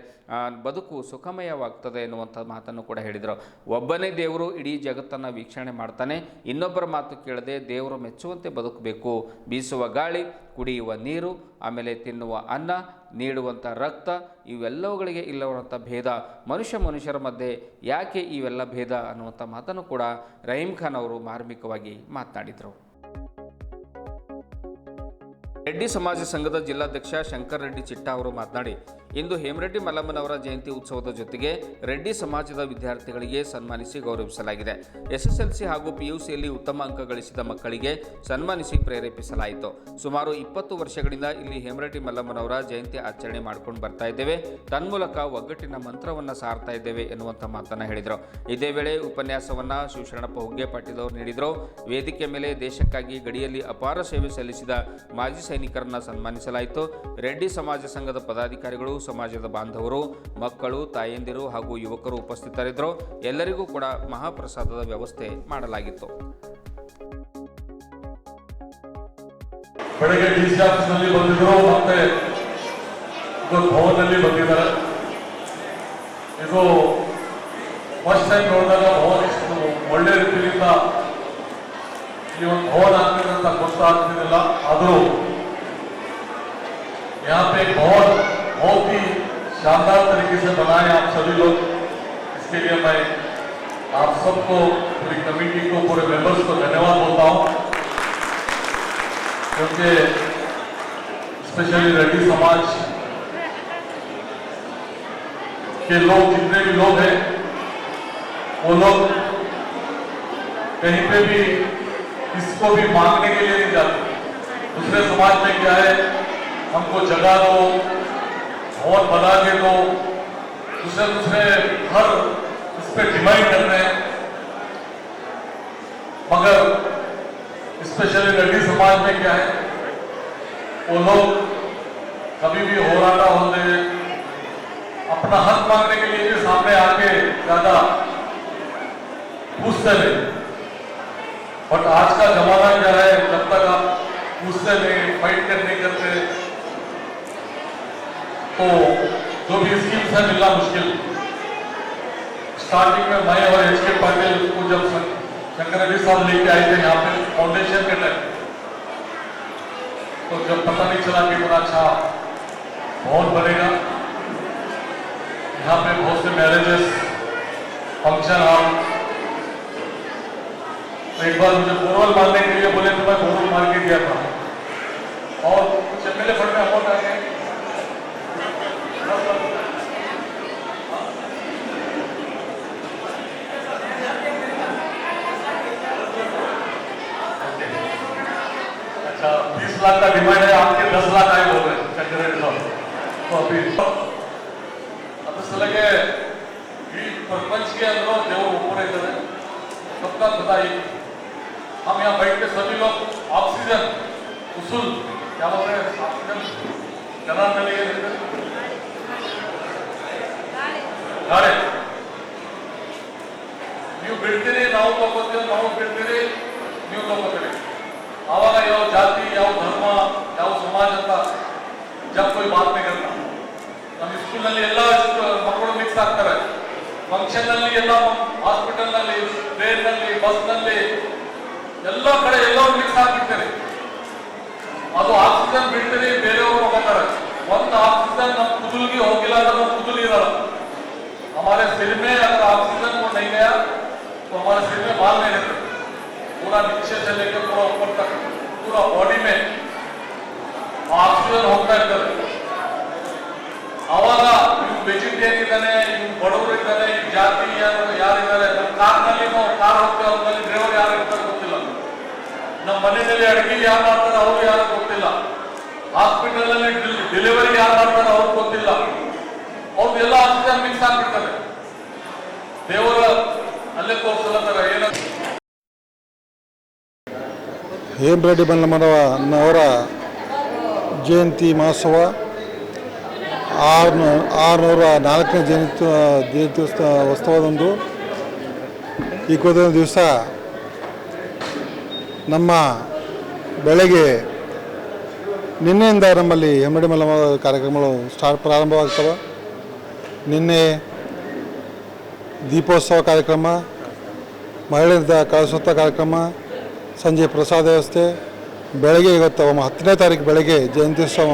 ಬದುಕು ಸುಖಮಯವಾಗ್ತದೆ ಎನ್ನುವಂಥ ಮಾತನ್ನು ಕೂಡ ಹೇಳಿದರು. ಒಬ್ಬನೇ ದೇವರು ಇಡೀ ಜಗತ್ತನ್ನು ವೀಕ್ಷಣೆ ಮಾಡ್ತಾನೆ, ಇನ್ನೊಬ್ಬರ ಮಾತು ಕೇಳದೆ ದೇವರು ಮೆಚ್ಚುವಂತೆ ಬದುಕಬೇಕು. ಬೀಸುವ ಗಾಳಿ, ಕುಡಿಯುವ ನೀರು, ಆಮೇಲೆ ತಿನ್ನುವ ಅನ್ನ, ನೀಡುವಂಥ ರಕ್ತ, ಇವೆಲ್ಲವುಗಳಿಗೆ ಇಲ್ಲವಂಥ ಭೇದ ಮನುಷ್ಯರ ಮಧ್ಯೆ ಯಾಕೆ ಇವೆಲ್ಲ ಭೇದ ಅನ್ನುವಂಥ ಮಾತನ್ನು ಕೂಡ ರಹೀಂ ಖಾನ್ ಅವರು ಮಾರ್ಮಿಕವಾಗಿ ಮಾತನಾಡಿದರು. ರೆಡ್ಡಿ ಸಮಾಜ ಸಂಘದ ಜಿಲ್ಲಾಧ್ಯಕ್ಷ ಶಂಕರ್ ರೆಡ್ಡಿ ಚಿಟ್ಟಾ ಅವರು ಮಾತನಾಡಿ, ಇಂದು ಹೇಮರೆಡ್ಡಿ ಮಲ್ಲಮ್ಮನವರ ಜಯಂತಿ ಉತ್ಸವದ ಜೊತೆಗೆ ರೆಡ್ಡಿ ಸಮಾಜದ ವಿದ್ಯಾರ್ಥಿಗಳಿಗೆ ಸನ್ಮಾನಿಸಿ ಗೌರವಿಸಲಾಗಿದೆ. SSLC ಹಾಗೂ PUCಯಲ್ಲಿ ಉತ್ತಮ ಅಂಕ ಗಳಿಸಿದ ಮಕ್ಕಳಿಗೆ ಸನ್ಮಾನಿಸಿ ಪ್ರೇರೇಪಿಸಲಾಯಿತು. ಸುಮಾರು 20 ವರ್ಷಗಳಿಂದ ಇಲ್ಲಿ ಹೇಮರೆಡ್ಡಿ ಮಲ್ಲಮ್ಮನವರ ಜಯಂತಿ ಆಚರಣೆ ಮಾಡಿಕೊಂಡು ಬರ್ತಾ ಇದ್ದೇವೆ, ತನ್ಮೂಲಕ ಒಗ್ಗಟ್ಟಿನ ಮಂತ್ರವನ್ನು ಸಾರ್ತಾ ಇದ್ದೇವೆ ಎನ್ನುವಂಥ ಮಾತನ್ನು ಹೇಳಿದರು. ಇದೇ ವೇಳೆ ಉಪನ್ಯಾಸವನ್ನು ಶಿವಶರಣಪ್ಪ ಹುಗ್ಗೆ ಪಾಟೀಲ್ ಅವರು ನೀಡಿದರು. ವೇದಿಕೆ ಮೇಲೆ ದೇಶಕ್ಕಾಗಿ ಗಡಿಯಲ್ಲಿ ಅಪಾರ ಸೇವೆ ಸಲ್ಲಿಸಿದ ಮಾಜಿ ಸೈನಿಕರನ್ನು ಸನ್ಮಾನಿಸಲಾಯಿತು. ರೆಡ್ಡಿ ಸಮಾಜ ಸಂಘದ ಪದಾಧಿಕಾರಿಗಳು, ಸಮಾಜದ ಬಾಂಧವರು, ಮಕ್ಕಳು, ತಾಯಂದಿರು ಹಾಗೂ ಯುವಕರು ಉಪಸ್ಥಿತರಿದ್ದರು. ಎಲ್ಲರಿಗೂ ಕೂಡ ಮಹಾಪ್ರಸಾದದ ವ್ಯವಸ್ಥೆ ಮಾಡಲಾಗಿತ್ತು. ಬೆಳಗ್ಗೆ DC ಆಫೀಸ್ನಲ್ಲಿ ಬಂದಿದ್ರು, ಮತ್ತೆ ಭವನದಲ್ಲಿ ಬಂದಿದ್ದಾರೆ. ಇದು ಫಸ್ಟ್ ಟೈಮ್ ನೋಡಿದಾಗ ಭವನ ಇಷ್ಟು ಒಳ್ಳೆ ರೀತಿಯಿಂದ ಈ ಒಂದು ಭವನ ಆಗ್ತಿದೆ ಅಂತ ಗೊತ್ತಾಗ್ತಿರಲಿಲ್ಲ. ಆದರೂ यहाँ पे भवन बहुत ही शानदार तरीके से बनाए आप सभी लोग. इसके लिए मैं आप सबको, पूरी कमेटी को, पूरे मेंबर्स को धन्यवाद बोलता हूँ, क्योंकि स्पेशली रेड्डी समाज के लोग, जितने भी लोग हैं, वो लोग कहीं पे भी किसको भी मांगने के लिए नहीं जाते. दूसरे समाज में क्या है, हमको जगह दो, भवन बना के दो, दूसरे हर इस पे डिमांड कर रहे हैं. मगर स्पेशली रेड्डी समाज में क्या है, वो लोग कभी भी होराटा होते, अपना हक मांगने के लिए सामने आके ज्यादा पूछते नहीं. बट आज का जमाना क्या है, जब तक आप पूछते नहीं, फाइट नहीं करते, तो जो भी स्कीम्स है मिलना मुश्किल. स्टार्टिंग में मैं और HK पाटिल को जब शंकर रेड्डी साहब लेके आए थे यहाँ पे फाउंडेशन के टाइम, तो जब पता नहीं चला कि बड़ा अच्छा माहौल बनेगा। यहाँ पे बहुत से मैरिजेस, फंक्शन हॉल, तो एक बार मुझे बोरवेल मारने के लिए बोले तो मैं बोरवेल मार के दिया था। और कुछ एमएलए फंड में अमाउंट आ गए, अच्छा 20 लाख का डिमांड है, आपके 10 लाख आए बोल रहे हैं। तो अभी ಅಸಲಿಗೆ ಈ प्रपंच के अंदर देवर ऊपर इधर सबका पता ही। हम यहाँ बैठ के सभी लोग ऑक्सीजन उसूल क्या बोल रहे हैं, ऑक्सीजन जला ಗಾಳಿ ನೀವು ಬಿಡ್ತೀರಿ, ನಾವು ತಗೋತೀವಿ, ನಾವು ಬಿಡ್ತೀರಿ, ನೀವು ತಗೋತೀರಿ। आवाज ಯಾವ ಜಾತಿ, ಯಾವ ಧರ್ಮ, ಯಾವ ಸಮಾಜ ಅಂತ जब कोई बात नहीं करता। ನಮ್ಮ ಸ್ಕೂಲ್ನಲ್ಲಿ ಎಲ್ಲ ಮಕ್ಕಳು ಮಿಕ್ಸ್ ಆಗ್ತಾರೆ, ಫಂಕ್ಷನ್ನಲ್ಲಿ ಎಲ್ಲ, ಹಾಸ್ಪಿಟಲ್ನಲ್ಲಿ, ಟ್ರೈನ್ನಲ್ಲಿ, ಬಸ್ನಲ್ಲಿ, ಎಲ್ಲ ಕಡೆ ಎಲ್ಲರೂ ಮಿಕ್ಸ್ ಆಗ್ಬಿಡ್ತಾರೆ। ಅದು ಆಕ್ಸಿಜನ್ ಬಿಡ್ತೀರಿ, ಬೇರೆಯವರು ಹೋಗ್ತಾರೆ। ಒಂದು ಆಕ್ಸಿಜನ್ ನಮ್ಮ ಕುದುಲ್ಗೆ ಹೋಗಿಲ್ಲ ಅಂದ್ರೆ ನಮ್ಮ ಕುದುಲ್ ಇರಲ್ಲ। हमारे सिर में अगर ऑक्सीजन को नहीं गया तो हमारे सिर में बाल नहीं रहते, पूरा नीचे से लेकर पूरा ऊपर तक पूरा बॉडी में ऑक्सीजन होता है। आवाज ವೆಜಿಟೇರಿಯನ್ ಇದ್ದಾನೆ, ಬಡವರು ಇದ್ದಾನೆ, ಜಾತಿ ಯಾರಿದ್ದಾರೆ, ನಮ್ಮ ಕಾರ್ನಲ್ಲಿ ನಾವು ಕಾರ್ ಹೋಗ್ತೇವೆ, ಅವ್ರಲ್ಲಿ ಡ್ರೈವರ್ ಯಾರು ಇರ್ತಾರೆ ಗೊತ್ತಿಲ್ಲ, ನಮ್ಮ ಮನೆಯಲ್ಲಿ ಅಡುಗೆ ಯಾರು ಮಾಡ್ತಾರೆ ಅವರು ಯಾರು ಗೊತ್ತಿಲ್ಲ, ಹಾಸ್ಪಿಟಲ್ ಅಲ್ಲಿ ಡೆಲಿವರಿ ಯಾರು ಮಾಡ್ತಾರೆ ಅವ್ರು ಗೊತ್ತಿಲ್ಲ, ಅವ್ರಿಗೆಲ್ಲ ಆಕ್ಸಿಜನ್ ಮಿಕ್ಸ್ ಆಗ್ಬಿಡ್ತಾರೆ। ದೇವರ ಅಲ್ಲೇ ತೋರಿಸಲತ್ತಾರೆ ಏನ ಹೇಮರೆಡ್ಡಿ ಮಲ್ಲಮ್ಮನವರ ಜಯಂತಿ ಮಹೋತ್ಸವ 604ನೇ ಜಯಂತ್ಯೋತ್ಸವದಂದು ಈ ದಿವಸ ನಮ್ಮ ಬೆಳಗ್ಗೆ ನಿನ್ನೆಯಿಂದ ನಮ್ಮಲ್ಲಿ ಹೇಮರೆಡ್ಡಿ ಮಲ್ಲಮ್ಮ ಕಾರ್ಯಕ್ರಮಗಳು ಪ್ರಾರಂಭವಾಗ್ತವೆ। ನಿನ್ನೆ ದೀಪೋತ್ಸವ ಕಾರ್ಯಕ್ರಮ, ಮಹಿಳೆಯರ ಕಳಶೋತ್ಸವ ಕಾರ್ಯಕ್ರಮ, ಸಂಜೆ ಪ್ರಸಾದ ವ್ಯವಸ್ಥೆ, ಬೆಳಗ್ಗೆ ಇವತ್ತು 10ನೇ ತಾರೀಕು ಬೆಳಗ್ಗೆ ಜಯಂತ್ಯೋತ್ಸವ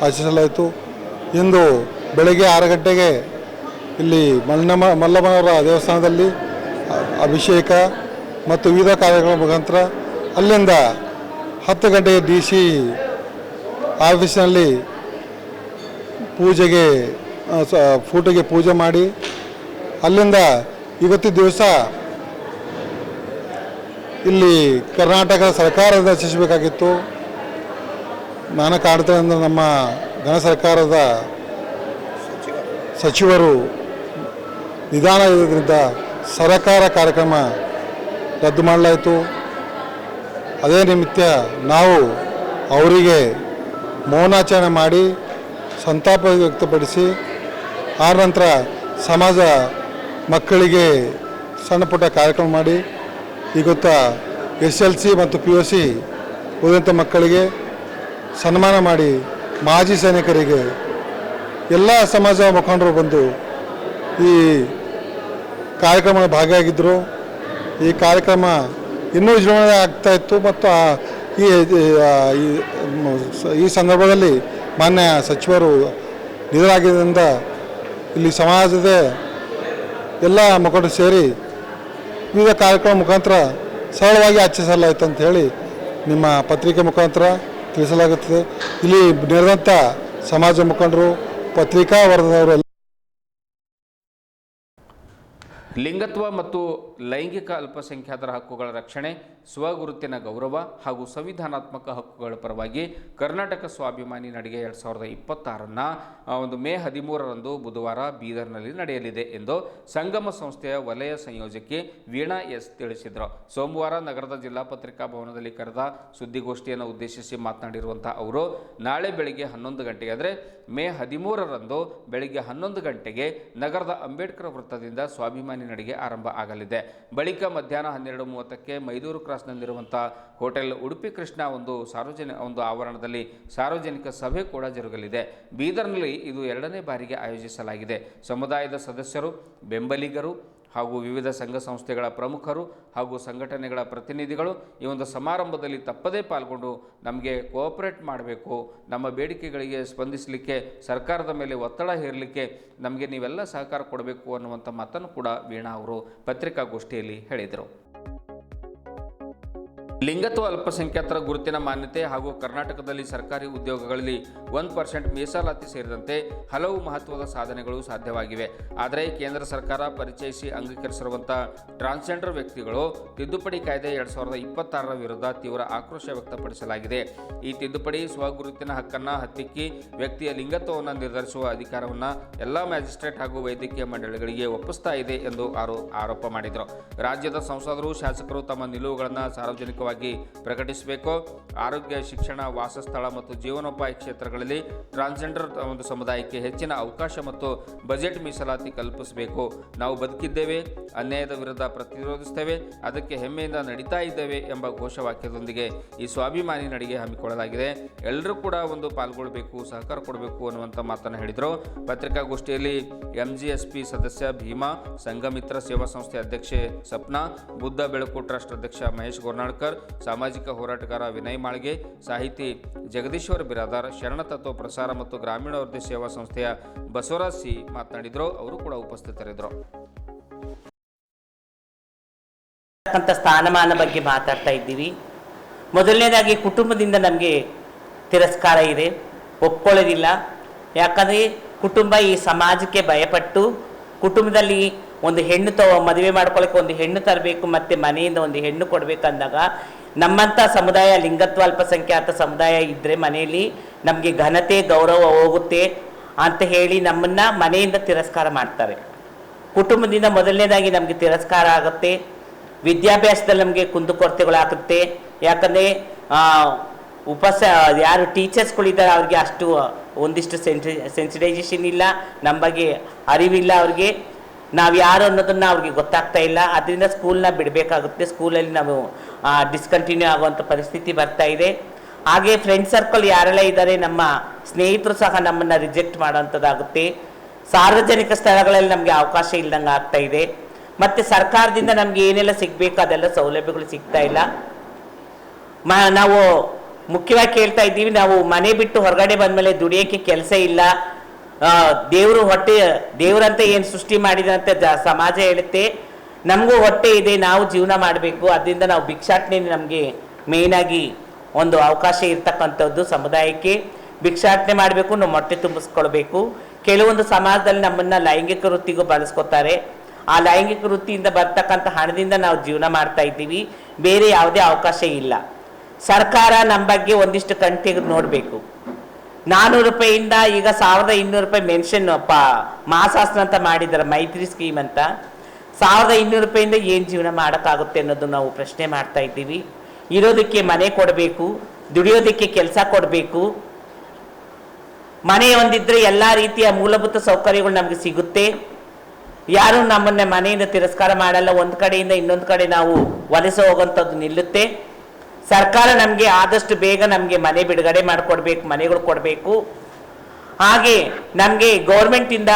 ಆಚರಿಸಲಾಯಿತು। ಇಂದು ಬೆಳಗ್ಗೆ 6 ಗಂಟೆಗೆ ಇಲ್ಲಿ ಮಲ್ಲಮ್ಮನವರ ದೇವಸ್ಥಾನದಲ್ಲಿ ಅಭಿಷೇಕ ಮತ್ತು ವಿವಿಧ ಕಾರ್ಯಕ್ರಮ ಮುಖಾಂತರ, ಅಲ್ಲಿಂದ 10 ಗಂಟೆಗೆ DC ಆಫೀಸಿನಲ್ಲಿ ಪೂಜೆಗೆ ಫೋಟೋಗೆ ಪೂಜೆ ಮಾಡಿ, ಅಲ್ಲಿಂದ ಇವತ್ತಿನ ದಿವಸ ಇಲ್ಲಿ ಕರ್ನಾಟಕ ಸರ್ಕಾರದ ರಚಿಸಬೇಕಾಗಿತ್ತು। ನಾನಾ ಕಾರಣದಿಂದ ನಮ್ಮ ಘನ ಸರ್ಕಾರದ ಸಚಿವರು ನಿಧಾನ ಇರೋದ್ರಿಂದ ಸರಕಾರ ಕಾರ್ಯಕ್ರಮ ರದ್ದು ಮಾಡಲಾಯಿತು। ಅದೇ ನಿಮಿತ್ತ ನಾವು ಅವರಿಗೆ ಮೌನಾಚರಣೆ ಮಾಡಿ ಸಂತಾಪ ವ್ಯಕ್ತಪಡಿಸಿ, ಆದ ನಂತರ ಸಮಾಜ ಮಕ್ಕಳಿಗೆ ಸಣ್ಣ ಪುಟ್ಟ ಕಾರ್ಯಕ್ರಮ ಮಾಡಿ, ಇವತ್ತ SLC ಮತ್ತು PUC ಓದಿದಂಥ ಮಕ್ಕಳಿಗೆ ಸನ್ಮಾನ ಮಾಡಿ, ಮಾಜಿ ಸೈನಿಕರಿಗೆ ಎಲ್ಲ ಸಮಾಜ ಮುಖಂಡರು ಬಂದು ಈ ಕಾರ್ಯಕ್ರಮ ಭಾಗಿಯಾಗಿದ್ದರು। ಈ ಕಾರ್ಯಕ್ರಮ ಇನ್ನೂ ವಿಜೃಂಭಣೆ ಆಗ್ತಾಯಿತ್ತು ಮತ್ತು ಈ ಸಂದರ್ಭದಲ್ಲಿ ಮಾನ್ಯ ಸಚಿವರು ನಿಧನರಾಗಿದ್ದರಿಂದ ಇಲ್ಲಿ ಸಮಾಜದ ಎಲ್ಲ ಮುಖಂಡರು ಸೇರಿ ವಿವಿಧ ಕಾರ್ಯಕ್ರಮ ಮುಖಾಂತರ ಸರಳವಾಗಿ ಆಚರಿಸಲಾಯಿತು ಅಂತ ಹೇಳಿ ನಿಮ್ಮ ಪತ್ರಿಕೆ ಮುಖಾಂತರ ತಿಳಿಸಲಾಗುತ್ತದೆ। ಇಲ್ಲಿ ನೆರೆದಂಥ ಸಮಾಜ ಮುಖಂಡರು, ಪತ್ರಿಕಾ ವರದಿಯವರು ಲಿಂಗತ್ವ ಮತ್ತು ಲೈಂಗಿಕ ಅಲ್ಪಸಂಖ್ಯಾತರ ಹಕ್ಕುಗಳ ರಕ್ಷಣೆ, ಸ್ವಗುರುತಿನ ಗೌರವ ಹಾಗೂ ಸಂವಿಧಾನಾತ್ಮಕ ಹಕ್ಕುಗಳ ಪರವಾಗಿ ಕರ್ನಾಟಕ ಸ್ವಾಭಿಮಾನಿ ನಡಿಗೆ 2026 ಒಂದು ಮೇ 13ರಂದು ಬುಧವಾರ ಬೀದರ್ನಲ್ಲಿ ನಡೆಯಲಿದೆ ಎಂದು ಸಂಗಮ ಸಂಸ್ಥೆಯ ವಲಯ ಸಂಯೋಜಕಿ ವೀಣಾ ಎಸ್ ತಿಳಿಸಿದರು। ಸೋಮವಾರ ನಗರದ ಜಿಲ್ಲಾ ಪತ್ರಿಕಾ ಭವನದಲ್ಲಿ ಕರೆದ ಸುದ್ದಿಗೋಷ್ಠಿಯನ್ನು ಉದ್ದೇಶಿಸಿ ಮಾತನಾಡಿರುವಂಥ ಅವರು, ನಾಳೆ ಬೆಳಗ್ಗೆ 11 ಗಂಟೆಗೆ ಅಂದರೆ ಮೇ 13ರಂದು ಬೆಳಗ್ಗೆ 11 ಗಂಟೆಗೆ ನಗರದ ಅಂಬೇಡ್ಕರ್ ವೃತ್ತದಿಂದ ಸ್ವಾಭಿಮಾನಿ ನಡಿಗೆ ಆರಂಭ ಆಗಲಿದೆ। ಬಳಿಕ ಮಧ್ಯಾಹ್ನ 12:30ಕ್ಕೆ ಮೈದೂರು ಕ್ರಾಸ್ನಲ್ಲಿರುವಂಥ ಹೋಟೆಲ್ ಉಡುಪಿ ಕೃಷ್ಣ ಒಂದು ಆವರಣದಲ್ಲಿ ಸಾರ್ವಜನಿಕ ಸಭೆ ಕೂಡ ಜರುಗಲಿದೆ। ಬೀದರ್ನಲ್ಲಿ ಇದು 2ನೇ ಬಾರಿಗೆ ಆಯೋಜಿಸಲಾಗಿದೆ। ಸಮುದಾಯದ ಸದಸ್ಯರು, ಬೆಂಬಲಿಗರು ಹಾಗೂ ವಿವಿಧ ಸಂಘ ಸಂಸ್ಥೆಗಳ ಪ್ರಮುಖರು ಹಾಗೂ ಸಂಘಟನೆಗಳ ಪ್ರತಿನಿಧಿಗಳು ಈ ಒಂದು ಸಮಾರಂಭದಲ್ಲಿ ತಪ್ಪದೇ ಪಾಲ್ಗೊಂಡು ನಮಗೆ ಕೋಆಪರೇಟ್ ಮಾಡಬೇಕು, ನಮ್ಮ ಬೇಡಿಕೆಗಳಿಗೆ ಸ್ಪಂದಿಸಲಿಕ್ಕೆ ಸರ್ಕಾರದ ಮೇಲೆ ಒತ್ತಡ ಹೇರಲಿಕ್ಕೆ ನಮಗೆ ನೀವೆಲ್ಲ ಸಹಕಾರ ಕೊಡಬೇಕು ಅನ್ನುವಂಥ ಮಾತನ್ನು ಕೂಡ ವೀಣಾ ಅವರು ಪತ್ರಿಕಾಗೋಷ್ಠಿಯಲ್ಲಿ ಹೇಳಿದರು. ಲಿಂಗತ್ವ ಅಲ್ಪಸಂಖ್ಯಾತರ ಗುರುತಿನ ಮಾನ್ಯತೆ ಹಾಗೂ ಕರ್ನಾಟಕದಲ್ಲಿ ಸರ್ಕಾರಿ ಉದ್ಯೋಗಗಳಲ್ಲಿ 1% ಮೀಸಲಾತಿ ಸೇರಿದಂತೆ ಹಲವು ಮಹತ್ವದ ಸಾಧನೆಗಳು ಸಾಧ್ಯವಾಗಿವೆ. ಆದರೆ ಕೇಂದ್ರ ಸರ್ಕಾರ ಪರಿಚಯಿಸಿ ಅಂಗೀಕರಿಸಿರುವಂಥ ಟ್ರಾನ್ಸ್ಜೆಂಡರ್ ವ್ಯಕ್ತಿಗಳು ತಿದ್ದುಪಡಿ ಕಾಯ್ದೆ 2026 ವಿರುದ್ಧ ತೀವ್ರ ಆಕ್ರೋಶ ವ್ಯಕ್ತಪಡಿಸಲಾಗಿದೆ. ಈ ತಿದ್ದುಪಡಿ ಸ್ವಗುರುತಿನ ಹಕ್ಕನ್ನು ಹತ್ತಿಕ್ಕಿ ವ್ಯಕ್ತಿಯ ಲಿಂಗತ್ವವನ್ನು ನಿರ್ಧರಿಸುವ ಅಧಿಕಾರವನ್ನು ಎಲ್ಲ ಮ್ಯಾಜಿಸ್ಟ್ರೇಟ್ ಹಾಗೂ ವೈದ್ಯಕೀಯ ಮಂಡಳಿಗಳಿಗೆ ಒಪ್ಪಿಸ್ತಾ ಇದೆ ಎಂದು ಆರೋಪ ಮಾಡಿದರು. ರಾಜ್ಯದ ಸಂಸದರು, ಶಾಸಕರು ತಮ್ಮ ನಿಲುವುಗಳನ್ನು ಸಾರ್ವಜನಿಕವಾಗಿ ಪ್ರಕಟಿಸಬೇಕು. ಆರೋಗ್ಯ, ಶಿಕ್ಷಣ, ವಾಸಸ್ಥಳ ಮತ್ತು ಜೀವನೋಪಾಯ ಕ್ಷೇತ್ರಗಳಲ್ಲಿ ಟ್ರಾನ್ಸ್ಜೆಂಡರ್ ಒಂದು ಸಮುದಾಯಕ್ಕೆ ಹೆಚ್ಚಿನ ಅವಕಾಶ ಮತ್ತು ಬಜೆಟ್ ಮೀಸಲಾತಿ ಕಲ್ಪಿಸಬೇಕು. ನಾವು ಬದುಕಿದ್ದೇವೆ, ಅನ್ಯಾಯದ ವಿರುದ್ಧ ಪ್ರತಿರೋಧಿಸುತ್ತೇವೆ, ಅದಕ್ಕೆ ಹೆಮ್ಮೆಯಿಂದ ನಡೀತಾ ಇದ್ದೇವೆ ಎಂಬ ಘೋಷವಾಕ್ಯದೊಂದಿಗೆ ಈ ಸ್ವಾಭಿಮಾನಿ ನಡಿಗೆ ಹಮ್ಮಿಕೊಳ್ಳಲಾಗಿದೆ. ಎಲ್ಲರೂ ಕೂಡ ಒಂದು ಪಾಲ್ಗೊಳ್ಳಬೇಕು, ಸಹಕಾರ ಕೊಡಬೇಕು ಅನ್ನುವಂಥ ಮಾತನ್ನು ಹೇಳಿದರು. ಪತ್ರಿಕಾಗೋಷ್ಠಿಯಲ್ಲಿ MGSP ಸದಸ್ಯ ಭೀಮಾ, ಸಂಘಮಿತ್ರ ಸೇವಾ ಸಂಸ್ಥೆ ಅಧ್ಯಕ್ಷೆ ಸಪ್ನಾ, ಬುದ್ಧ ಬೆಳಕು ಟ್ರಸ್ಟ್ ಅಧ್ಯಕ್ಷ ಮಹೇಶ್ ಗೋರ್ನಾಳ್ಕರ್, ಸಾಮಾಜಿಕ ಹೋರಾಟಗಾರ ವಿನಯ್ ಮಾಳ್ಗೆ, ಸಾಹಿತಿ ಜಗದೀಶ್ವರ್ ಬಿರಾದಾರ್, ಶರಣ ತತ್ವ ಪ್ರಸಾರ ಮತ್ತು ಗ್ರಾಮೀಣಾಭಿವೃದ್ಧಿ ಸೇವಾ ಸಂಸ್ಥೆಯ ಬಸವರಾಜ್ ಸಿ ಮಾತನಾಡಿದರು. ಅವರು ಕೂಡ ಉಪಸ್ಥಿತರಿದ್ದರು. ಸ್ಥಾನಮಾನ ಬಗ್ಗೆ ಮಾತಾಡ್ತಾ ಇದ್ದೀವಿ. ಮೊದಲನೇದಾಗಿ ಕುಟುಂಬದಿಂದ ನಮಗೆ ತಿರಸ್ಕಾರ ಇದೆ, ಒಪ್ಕೊಳ್ಳೋದಿಲ್ಲ. ಯಾಕಂದರೆ ಕುಟುಂಬ ಈ ಸಮಾಜಕ್ಕೆ ಭಯಪಟ್ಟು ಕುಟುಂಬದಲ್ಲಿ ಒಂದು ಹೆಣ್ಣು ಮದುವೆ ಮಾಡ್ಕೊಳ್ಳೋಕ್ಕೆ ಒಂದು ಹೆಣ್ಣು ತರಬೇಕು ಮತ್ತು ಮನೆಯಿಂದ ಒಂದು ಹೆಣ್ಣು ಕೊಡಬೇಕಂದಾಗ ನಮ್ಮಂಥ ಸಮುದಾಯ, ಲಿಂಗತ್ವ ಅಲ್ಪಸಂಖ್ಯಾತ ಸಮುದಾಯ ಇದ್ದರೆ ಮನೆಯಲ್ಲಿ ನಮಗೆ ಘನತೆ, ಗೌರವ ಹೋಗುತ್ತೆ ಅಂತ ಹೇಳಿ ನಮ್ಮನ್ನು ಮನೆಯಿಂದ ತಿರಸ್ಕಾರ ಮಾಡ್ತಾರೆ. ಕುಟುಂಬದಿಂದ ಮೊದಲನೇದಾಗಿ ನಮಗೆ ತಿರಸ್ಕಾರ ಆಗುತ್ತೆ. ವಿದ್ಯಾಭ್ಯಾಸದಲ್ಲಿ ನಮಗೆ ಕುಂದುಕೊರತೆಗಳಾಗುತ್ತೆ. ಯಾಕಂದರೆ ಯಾರು ಟೀಚರ್ಸ್ಗಳಿದ್ದಾರೆ ಅವ್ರಿಗೆ ಅಷ್ಟು ಒಂದಿಷ್ಟು ಸೆನ್ಸಿಟೈಸೇಷನ್ ಇಲ್ಲ, ನಮ್ಮ ಬಗ್ಗೆ ಅರಿವಿಲ್ಲ, ಅವ್ರಿಗೆ ನಾವು ಯಾರು ಅನ್ನೋದನ್ನು ಅವ್ರಿಗೆ ಗೊತ್ತಾಗ್ತಾ ಇಲ್ಲ. ಅದರಿಂದ ಸ್ಕೂಲ್ನ ಬಿಡಬೇಕಾಗುತ್ತೆ. ಸ್ಕೂಲಲ್ಲಿ ನಾವು ಡಿಸ್ಕಂಟಿನ್ಯೂ ಆಗುವಂಥ ಪರಿಸ್ಥಿತಿ ಬರ್ತಾ ಇದೆ. ಹಾಗೆ ಫ್ರೆಂಡ್ ಸರ್ಕಲ್ ಯಾರೆಲ್ಲ ಇದ್ದಾರೆ, ನಮ್ಮ ಸ್ನೇಹಿತರು ಸಹ ನಮ್ಮನ್ನು ರಿಜೆಕ್ಟ್ ಮಾಡೋವಂಥದ್ದಾಗುತ್ತೆ. ಸಾರ್ವಜನಿಕ ಸ್ಥಳಗಳಲ್ಲಿ ನಮಗೆ ಅವಕಾಶ ಇಲ್ದಂಗೆ ಆಗ್ತಾ ಇದೆ. ಮತ್ತು ಸರ್ಕಾರದಿಂದ ನಮಗೆ ಏನೆಲ್ಲ ಸಿಗಬೇಕು ಅದೆಲ್ಲ ಸೌಲಭ್ಯಗಳು ಸಿಗ್ತಾ ಇಲ್ಲ. ನಾವು ಮುಖ್ಯವಾಗಿ ಕೇಳ್ತಾ ಇದ್ದೀವಿ, ನಾವು ಮನೆ ಬಿಟ್ಟು ಹೊರಗಡೆ ಬಂದಮೇಲೆ ದುಡಿಯೋಕ್ಕೆ ಕೆಲಸ ಇಲ್ಲ, ದೇವರಂತ ಏನು ಸೃಷ್ಟಿ ಮಾಡಿದಂತೆ ಸಮಾಜ ಹೇಳುತ್ತೆ, ನಮಗೂ ಹೊಟ್ಟೆ ಇದೆ, ನಾವು ಜೀವನ ಮಾಡಬೇಕು. ಅದರಿಂದ ನಾವು ಭಿಕ್ಷಾಟನೆ ನಮಗೆ ಮೇಯ್ನಾಗಿ ಒಂದು ಅವಕಾಶ ಇರ್ತಕ್ಕಂಥದ್ದು. ಸಮುದಾಯಕ್ಕೆ ಭಿಕ್ಷಾಟನೆ ಮಾಡಬೇಕು, ನಾವು ಹೊಟ್ಟೆ ತುಂಬಿಸ್ಕೊಳ್ಬೇಕು. ಕೆಲವೊಂದು ಸಮಾಜದಲ್ಲಿ ನಮ್ಮನ್ನು ಲೈಂಗಿಕ ವೃತ್ತಿಗೂ ಬಳಸ್ಕೊತಾರೆ. ಆ ಲೈಂಗಿಕ ವೃತ್ತಿಯಿಂದ ಬರ್ತಕ್ಕಂಥ ಹಣದಿಂದ ನಾವು ಜೀವನ ಮಾಡ್ತಾ ಇದ್ದೀವಿ, ಬೇರೆ ಯಾವುದೇ ಅವಕಾಶ ಇಲ್ಲ. ಸರ್ಕಾರ ನಮ್ಮ ಬಗ್ಗೆ ಒಂದಿಷ್ಟು ಕಣ್ ತೆಗೆದು ನೋಡಬೇಕು. 400 ರೂಪಾಯಿಂದ ಈಗ 1200 ರೂಪಾಯಿ ಮೆನ್ಷನ್ ಮಾಸಾಸ್ತ್ರ ಅಂತ ಮಾಡಿದ್ದಾರೆ, ಮೈತ್ರಿ ಸ್ಕೀಮ್ ಅಂತ. 1200 ರೂಪಾಯಿಂದ ಏನು ಜೀವನ ಮಾಡೋಕ್ಕಾಗುತ್ತೆ ಅನ್ನೋದು ನಾವು ಪ್ರಶ್ನೆ ಮಾಡ್ತಾ ಇದ್ದೀವಿ. ಇರೋದಕ್ಕೆ ಮನೆ ಕೊಡಬೇಕು, ದುಡಿಯೋದಕ್ಕೆ ಕೆಲಸ ಕೊಡಬೇಕು. ಮನೆ ಹೊಂದಿದ್ರೆ ಎಲ್ಲ ರೀತಿಯ ಮೂಲಭೂತ ಸೌಕರ್ಯಗಳು ನಮಗೆ ಸಿಗುತ್ತೆ. ಯಾರು ನಮ್ಮನ್ನ ಮನೆಯಿಂದ ತಿರಸ್ಕಾರ ಮಾಡಲ್ಲ. ಒಂದು ಕಡೆಯಿಂದ ಇನ್ನೊಂದು ಕಡೆ ನಾವು ವಲಸೆ ಹೋಗುವಂಥದ್ದು ನಿಲ್ಲುತ್ತೆ. ಸರ್ಕಾರ ನಮಗೆ ಆದಷ್ಟು ಬೇಗ ನಮಗೆ ಮನೆ ಬಿಡುಗಡೆ ಮಾಡಿಕೊಡ್ಬೇಕು, ಮನೆಗಳು ಕೊಡಬೇಕು. ಹಾಗೆ ನಮಗೆ ಗೌರ್ಮೆಂಟಿಂದ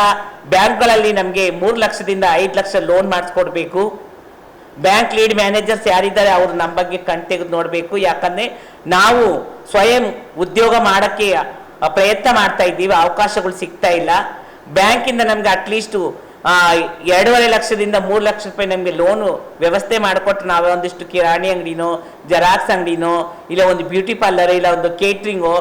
ಬ್ಯಾಂಕ್ಗಳಲ್ಲಿ ನಮಗೆ 3 ಲಕ್ಷದಿಂದ 5 ಲಕ್ಷ ಲೋನ್ ಮಾಡಿಸ್ಕೊಡ್ಬೇಕು. ಬ್ಯಾಂಕ್ ಲೀಡ್ ಮ್ಯಾನೇಜರ್ಸ್ ಯಾರಿದ್ದಾರೆ ಅವರು ನಮ್ಮ ಬಗ್ಗೆ ಕಣ್ ತೆಗೆದು ನೋಡಬೇಕು. ಯಾಕಂದರೆ ನಾವು ಸ್ವಯಂ ಉದ್ಯೋಗ ಮಾಡೋಕ್ಕೆ ಪ್ರಯತ್ನ ಮಾಡ್ತಾ ಇದ್ದೀವಿ, ಅವಕಾಶಗಳು ಸಿಗ್ತಾ ಇಲ್ಲ. ಬ್ಯಾಂಕಿಂದ ನಮಗೆ ಅಟ್ಲೀಸ್ಟು 2.5 ಲಕ್ಷದಿಂದ 3 ಲಕ್ಷ ರೂಪಾಯಿ ನಮಗೆ ಲೋನು ವ್ಯವಸ್ಥೆ ಮಾಡಿಕೊಟ್ರೆ ನಾವೇ ಒಂದಿಷ್ಟು ಕಿರಾಣಿ ಅಂಗಡಿನೋ, ಜೆರಾಕ್ಸ್ ಅಂಗಡಿನೋ, ಇಲ್ಲ ಒಂದು ಬ್ಯೂಟಿ ಪಾರ್ಲರ್, ಇಲ್ಲ ಒಂದು ಕೇಟ್ರಿಂಗೋ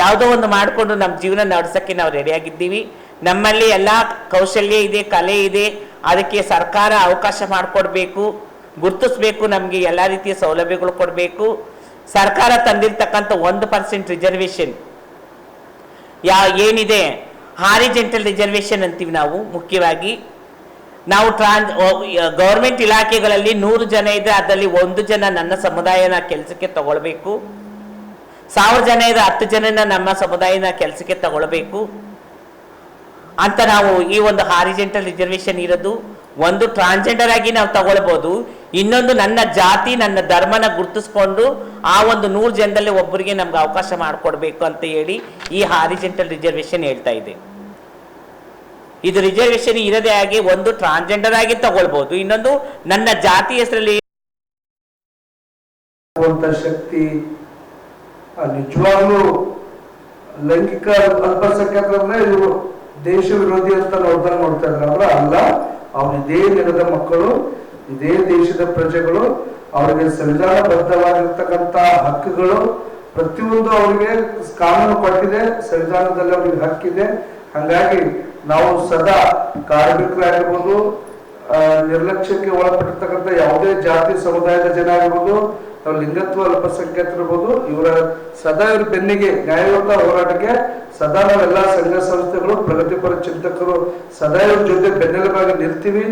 ಯಾವುದೋ ಒಂದು ಮಾಡಿಕೊಂಡು ನಮ್ಮ ಜೀವನ ನಡೆಸೋಕ್ಕೆ ನಾವು ರೆಡಿಯಾಗಿದ್ದೀವಿ. ನಮ್ಮಲ್ಲಿ ಎಲ್ಲ ಕೌಶಲ್ಯ ಇದೆ, ಕಲೆ ಇದೆ. ಅದಕ್ಕೆ ಸರ್ಕಾರ ಅವಕಾಶ ಮಾಡಿಕೊಡ್ಬೇಕು, ಗುರುತಿಸ್ಬೇಕು, ನಮಗೆ ಎಲ್ಲ ರೀತಿಯ ಸೌಲಭ್ಯಗಳು ಕೊಡಬೇಕು. ಸರ್ಕಾರ ತಂದಿರ್ತಕ್ಕಂಥ 1% ರಿಸರ್ವೇಷನ್ ಏನಿದೆ, ಹಾರಿಜೆಂಟಲ್ ರಿಸರ್ವೇಷನ್ ಅಂತೀವಿ ನಾವು. ಮುಖ್ಯವಾಗಿ ನಾವು ಗೌರ್ಮೆಂಟ್ ಇಲಾಖೆಗಳಲ್ಲಿ 100 ಜನ ಇದ್ದರೆ ಅದರಲ್ಲಿ 1 ಜನ ನನ್ನ ಸಮುದಾಯನ ಕೆಲಸಕ್ಕೆ ತಗೊಳ್ಬೇಕು. 1000 ಜನ ಇದ್ದರೆ 10 ಜನನ ನಮ್ಮ ಸಮುದಾಯನ ಕೆಲಸಕ್ಕೆ ತಗೊಳ್ಬೇಕು ಅಂತ ನಾವು ಈ ಒಂದು ಹಾರಿಜೆಂಟಲ್ ರಿಸರ್ವೇಷನ್ ಇರೋದು. ಒಂದು ಟ್ರಾನ್ಸ್ಜೆಂಡರ್ ಆಗಿ ನಾವು ತಗೊಳ್ಬೋದು, ಇನ್ನೊಂದು ನನ್ನ ಜಾತಿ ನನ್ನ ಧರ್ಮನ ಗುರುತಿಸ್ಕೊಂಡು ಆ ಒಂದು 100 ಜನದಲ್ಲಿ ಒಬ್ಬರಿಗೆ ನಮ್ಗೆ ಅವಕಾಶ ಮಾಡಿಕೊಡ್ಬೇಕು ಅಂತ ಹೇಳಿ ಈ ಹಾರಿಜೆಂಟಲ್ ರಿಸರ್ವೇಷನ್ ಹೇಳ್ತಾ ಇದೆ. ಇದು ರಿಸರ್ವೇಶನ್ ಇರದೇ ಆಗಿ ಒಂದು ಟ್ರಾನ್ಸ್ಜೆಂಡರ್ ಆಗಿ ತಗೊಳ್ಬಹುದು, ಇನ್ನೊಂದು ನನ್ನ ಜಾತಿ ಹೆಸರಲ್ಲಿ ಶಕ್ತಿ ನಿಜವಾಗ್ಲೂ ಲೈಂಗಿಕ ಅಲ್ಪಸಂಖ್ಯಾತರನ್ನೇ ಇವರು ದೇಶ ವಿರೋಧಿ ಅಂತ ನೋಡ್ತಾ ಇದ್ದಾರೆ. ಅವರ ಅಲ್ಲ, ಅವ್ರು ಇದೇ ನೆಲದ ಮಕ್ಕಳು, ಇದೇ ದೇಶದ ಪ್ರಜೆಗಳು. ಅವರಿಗೆ ಸಂವಿಧಾನಬದ್ಧವಾಗಿರ್ತಕ್ಕಂಥ ಹಕ್ಕುಗಳು ಪ್ರತಿಯೊಂದು ಅವರಿಗೆ ಕಾನೂನು ಕೊಟ್ಟಿದೆ, ಸಂವಿಧಾನದಲ್ಲಿ ಅವರಿಗೆ ಹಕ್ಕಿದೆ. ಹಾಗಾಗಿ ನಾವು ಸದಾ ಕಾರ್ಮಿಕರಾಗಿರ್ಬೋದು, ನಿರ್ಲಕ್ಷ್ಯಕ್ಕೆ ಒಳಪಟ್ಟಿರ್ತಕ್ಕಂಥ ಯಾವುದೇ ಜಾತಿ ಸಮುದಾಯದ ಜನ ಆಗಿರ್ಬೋದು, ನಾವು ಲಿಂಗತ್ವ ಅಲ್ಪಸಂಖ್ಯಾತರಿರ್ಬೋದು, ಇವರ ಸದಾ ಇವ್ರ ಬೆನ್ನಿಗೆ ನ್ಯಾಯಯುತ ಹೋರಾಟಕ್ಕೆ ಸದಾ ನಾವೆಲ್ಲ ಸಂಘ ಸಂಸ್ಥೆಗಳು, ಪ್ರಗತಿಪರ ಚಿಂತಕರು ಸದಾ ಇವ್ರ ಜೊತೆ ಬೆನ್ನೆಲುಬಾಗಿ ನಿಲ್ತೀವಿ.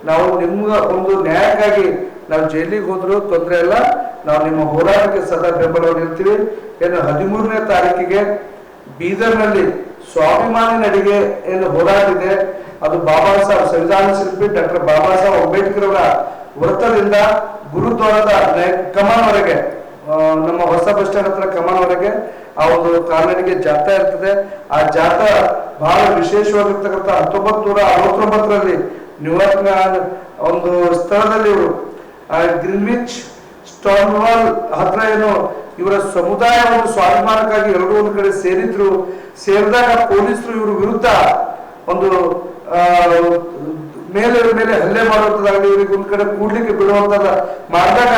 ನಾವು ನಿಮ್ಮ ಒಂದು ನ್ಯಾಯಕ್ಕಾಗಿ ನಾವು ಜೈಲಿಗೆ ಹೋದ್ರು ತೊಂದರೆ ಇಲ್ಲ, ನಾವು ನಿಮ್ಮ ಹೋರಾಟಕ್ಕೆ ಸದಾ ಬೆಂಬಲವಾಗಿ ನಿಲ್ತೀವಿ. ಏನು 13ನೇ ತಾರೀಕಿಗೆ ಬೀದರ್ನಲ್ಲಿ ಸ್ವಾಭಿಮಾನಿ ನಡಿಗೆ ಏನು ಹೋರಾಟ ಇದೆ, ಅದು ಬಾಬಾ ಸಾಹೇಬ್ ಸಂವಿಧಾನ ಶಿಲ್ಪಿ ಡಾಕ್ಟರ್ ಬಾಬಾ ಸಾಹೇಬ್ ಅಂಬೇಡ್ಕರ್ ಅವರ ವೃತ್ತದಿಂದ ಗುರುದ್ವಾರದ ಕಮಾನ್ವರೆಗೆ, ನಮ್ಮ ಹೊಸ ಬಸ್ ಸ್ಟ್ಯಾಂಡ್ ಹತ್ರ ಕಮಾನ್ವರೆಗೆ ಆ ಒಂದು ಕಾಲ್ನಡಿಗೆ ಜಾಥಾ ಇರ್ತದೆ. ಆ ಜಾಥಾ ಬಹಳ ವಿಶೇಷವಾಗಿರ್ತಕ್ಕಂಥ 1969ರಲ್ಲಿ ನ್ಯೂಯಾರ್ಕ್ನ ಒಂದು ಸ್ಥಳದಲ್ಲಿ ಇವರು ಗ್ರೀನ್ವಿಚ್ ಸ್ಟಾನ್ವಾಲ್ ಹತ್ರ ಏನು ಇವರ ಸಮುದಾಯ ಒಂದು ಸ್ವಾಭಿಮಾನಕ್ಕಾಗಿ ಎಲ್ಲರೂ ಒಂದು ಕಡೆ ಸೇರಿದ್ರು. ಸೇರಿದಾಗ ಪೊಲೀಸರು ಇವ್ರ ವಿರುದ್ಧ ಒಂದು ಮೇಲೆ ಹಲ್ಲೆ ಮಾಡುವಂತದಾಗಲಿ, ಇವರಿಗೆ ಒಂದ್ ಕಡೆ ಕೂಡ್ಲಿಕ್ಕೆ ಬಿಡುವಂತದ ಮಾಡಿದಾಗ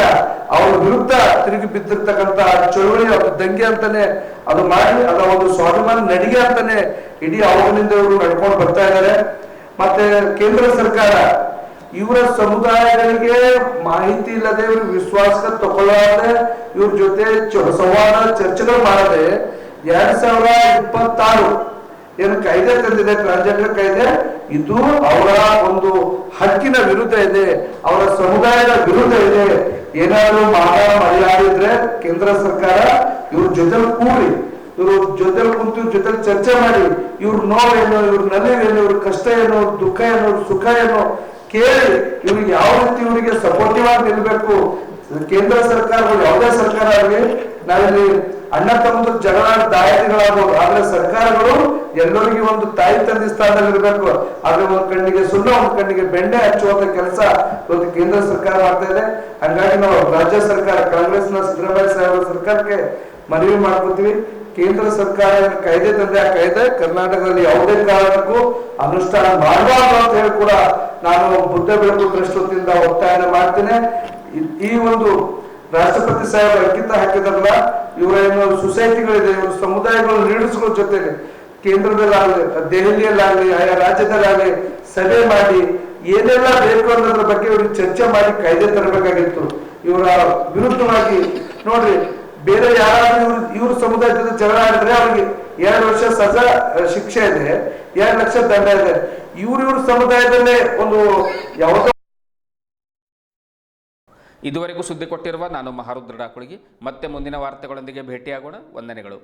ಅವ್ರ ವಿರುದ್ಧ ತಿರುಗಿ ಬಿದ್ದಿರ್ತಕ್ಕಂಥ ಚಳುವಳಿ, ಅದು ದಂಗೆ ಅಂತಾನೆ ಅದು ಮಾಡಿ, ಅದ ಒಂದು ಸ್ವಾಭಿಮಾನ ನಡಿಗೆ ಅಂತಾನೆ ಇಡೀ ಅವರಿನಿಂದ ಇವರು ನಡ್ಕೊಂಡು ಬರ್ತಾ ಇದ್ದಾರೆ. ಮತ್ತೆ ಕೇಂದ್ರ ಸರ್ಕಾರ ಇವರ ಸಮುದಾಯಗಳಿಗೆ ಮಾಹಿತಿ ಇಲ್ಲದೆ, ಇವ್ರ ವಿಶ್ವಾಸಕ್ಕೆ ತಗೊಳ್ಳದೆ, ಇವ್ರ ಜೊತೆ ಸಂವಾದ ಚರ್ಚೆಗಳು ಮಾಡದೆ 2026 ಏನು ಕಾಯ್ದೆ ತಂದಿದೆ, ಟ್ರಾನ್ಸ್ಜೆಂಡರ್ ಕಾಯ್ದೆ, ಇದು ಅವರ ಒಂದು ಹಕ್ಕಿನ ವಿರುದ್ಧ ಇದೆ, ಅವರ ಸಮುದಾಯದ ವಿರುದ್ಧ ಇದೆ. ಏನಾದ್ರು ಮರೆಯಾಡಿದ್ರೆ ಕೇಂದ್ರ ಸರ್ಕಾರ ಇವ್ರ ಜೊತೆಲಿ ಕೂಡಿ, ಇವ್ರ ಜೊತೆಲಿ ಕುಂತು ಇವ್ರ ಜೊತೆ ಚರ್ಚೆ ಮಾಡಿ, ಇವ್ರ ನೋವೇನು, ಇವ್ರ ನಲಿವೇನು, ಇವ್ರ ಕಷ್ಟ ಏನು, ದುಃಖ ಏನು, ಸುಖ ಏನು ಕೇಳಿ ಇವ್ರಿಗೆ ಯಾವ ರೀತಿ ಇವರಿಗೆ ಸಪೋರ್ಟಿವ್ ಆಗಿ ನಿಲ್ಬೇಕು. ಕೇಂದ್ರ ಸರ್ಕಾರಗಳು ಯಾವುದೇ ಸರ್ಕಾರ ಆಗಲಿ, ನಾವಿಲ್ಲಿ ಅಣ್ಣ ತಮ್ಮದು ಜಗಳ ದಾಯಾದಿಗಳಾಗಬಹುದು, ಆದ್ರೆ ಸರ್ಕಾರಗಳು ಎಲ್ಲರಿಗೂ ಒಂದು ತಾಯಿ ತಂದೆ ಸ್ಥಾನದಲ್ಲಿ ಇರಬೇಕು. ಆದ್ರೆ ಒಂದ್ ಕಣ್ಣಿಗೆ ಸುಣ್ಣ, ಒಂದ್ ಕಣ್ಣಿಗೆ ಬೆಣ್ಣೆ ಹಚ್ಚುವಂತ ಕೆಲಸ ಇವತ್ತು ಕೇಂದ್ರ ಸರ್ಕಾರ ಮಾಡ್ತಾ ಇದೆ. ಹಂಗಾಗಿ ನಾವು ರಾಜ್ಯ ಸರ್ಕಾರ, ಕಾಂಗ್ರೆಸ್ನ ಸಿದ್ದರಾಮಯ್ಯ ಸಾಹೇಬರ ಸರ್ಕಾರಕ್ಕೆ ಮನವಿ ಮಾಡ್ಕೊತೀವಿ, ಕೇಂದ್ರ ಸರ್ಕಾರ ಕಾಯ್ದೆ ತಂದೆ, ಆ ಕಾಯ್ದೆ ಕರ್ನಾಟಕದಲ್ಲಿ ಯಾವುದೇ ಕಾರಣಕ್ಕೂ ಅನುಷ್ಠಾನ ಮಾಡಬಾರ್ದು ಅಂತ ಹೇಳಿ ಕೂಡ ನಾನು ಬುದ್ಧ ಬೆಳಕು ಟ್ರಸ್ಟ್ ವತಿಯಿಂದ ಒತ್ತಾಯ ಮಾಡ್ತೇನೆ. ಈ ಒಂದು ರಾಷ್ಟ್ರಪತಿ ಸಾಹೇಬ್ ಅಂಕಿತ ಹಾಕಿದಾರಲ್ಲ, ಇವರ ಏನು ಸೊಸೈಟಿಗಳಿದೆ, ಇವ್ರ ಸಮುದಾಯಗಳ ಲೀಡರ್ಸ್ಗಳ ಜೊತೆಗೆ ಕೇಂದ್ರದಲ್ಲಾಗಲಿ, ದೆಹಲಿಯಲ್ಲಾಗಲಿ, ಆಯಾ ರಾಜ್ಯದಲ್ಲಾಗಲಿ ಸಭೆ ಮಾಡಿ ಏನೆಲ್ಲ ಬೇಕು ಅನ್ನೋದ್ರ ಬಗ್ಗೆ ಇವ್ರಿಗೆ ಚರ್ಚೆ ಮಾಡಿ ಕಾಯ್ದೆ ತರಬೇಕಾಗಿತ್ತು. ಇವರ ವಿರುದ್ಧವಾಗಿ ನೋಡ್ರಿ, ಬೇರೆ ಯಾರಾದ್ರೂ ಇವ್ರ ಸಮುದಾಯದ ಜೊತೆ ಜಗಳ ಆಡಿದ್ರೆ ಅವ್ರಿಗೆ 2 ವರ್ಷ ಸಜಾ ಶಿಕ್ಷೆ ಇದೆ, 2 ಲಕ್ಷ ದಂಡ ಇದೆ. ಇವ್ರ ಸಮುದಾಯದಲ್ಲೇ ಒಂದು ಯಾವುದೋ. ಇದುವರೆಗೂ ಸುದ್ದಿ ಕೊಟ್ಟಿರುವ ನಾನು ಮಹಾರುದ್ರ ಡಾಕುಳಿಗಿ. ಮತ್ತೆ ಮುಂದಿನ ವಾರ್ತೆಗಳೊಂದಿಗೆ ಭೇಟಿಯಾಗೋಣ. ವಂದನೆಗಳು.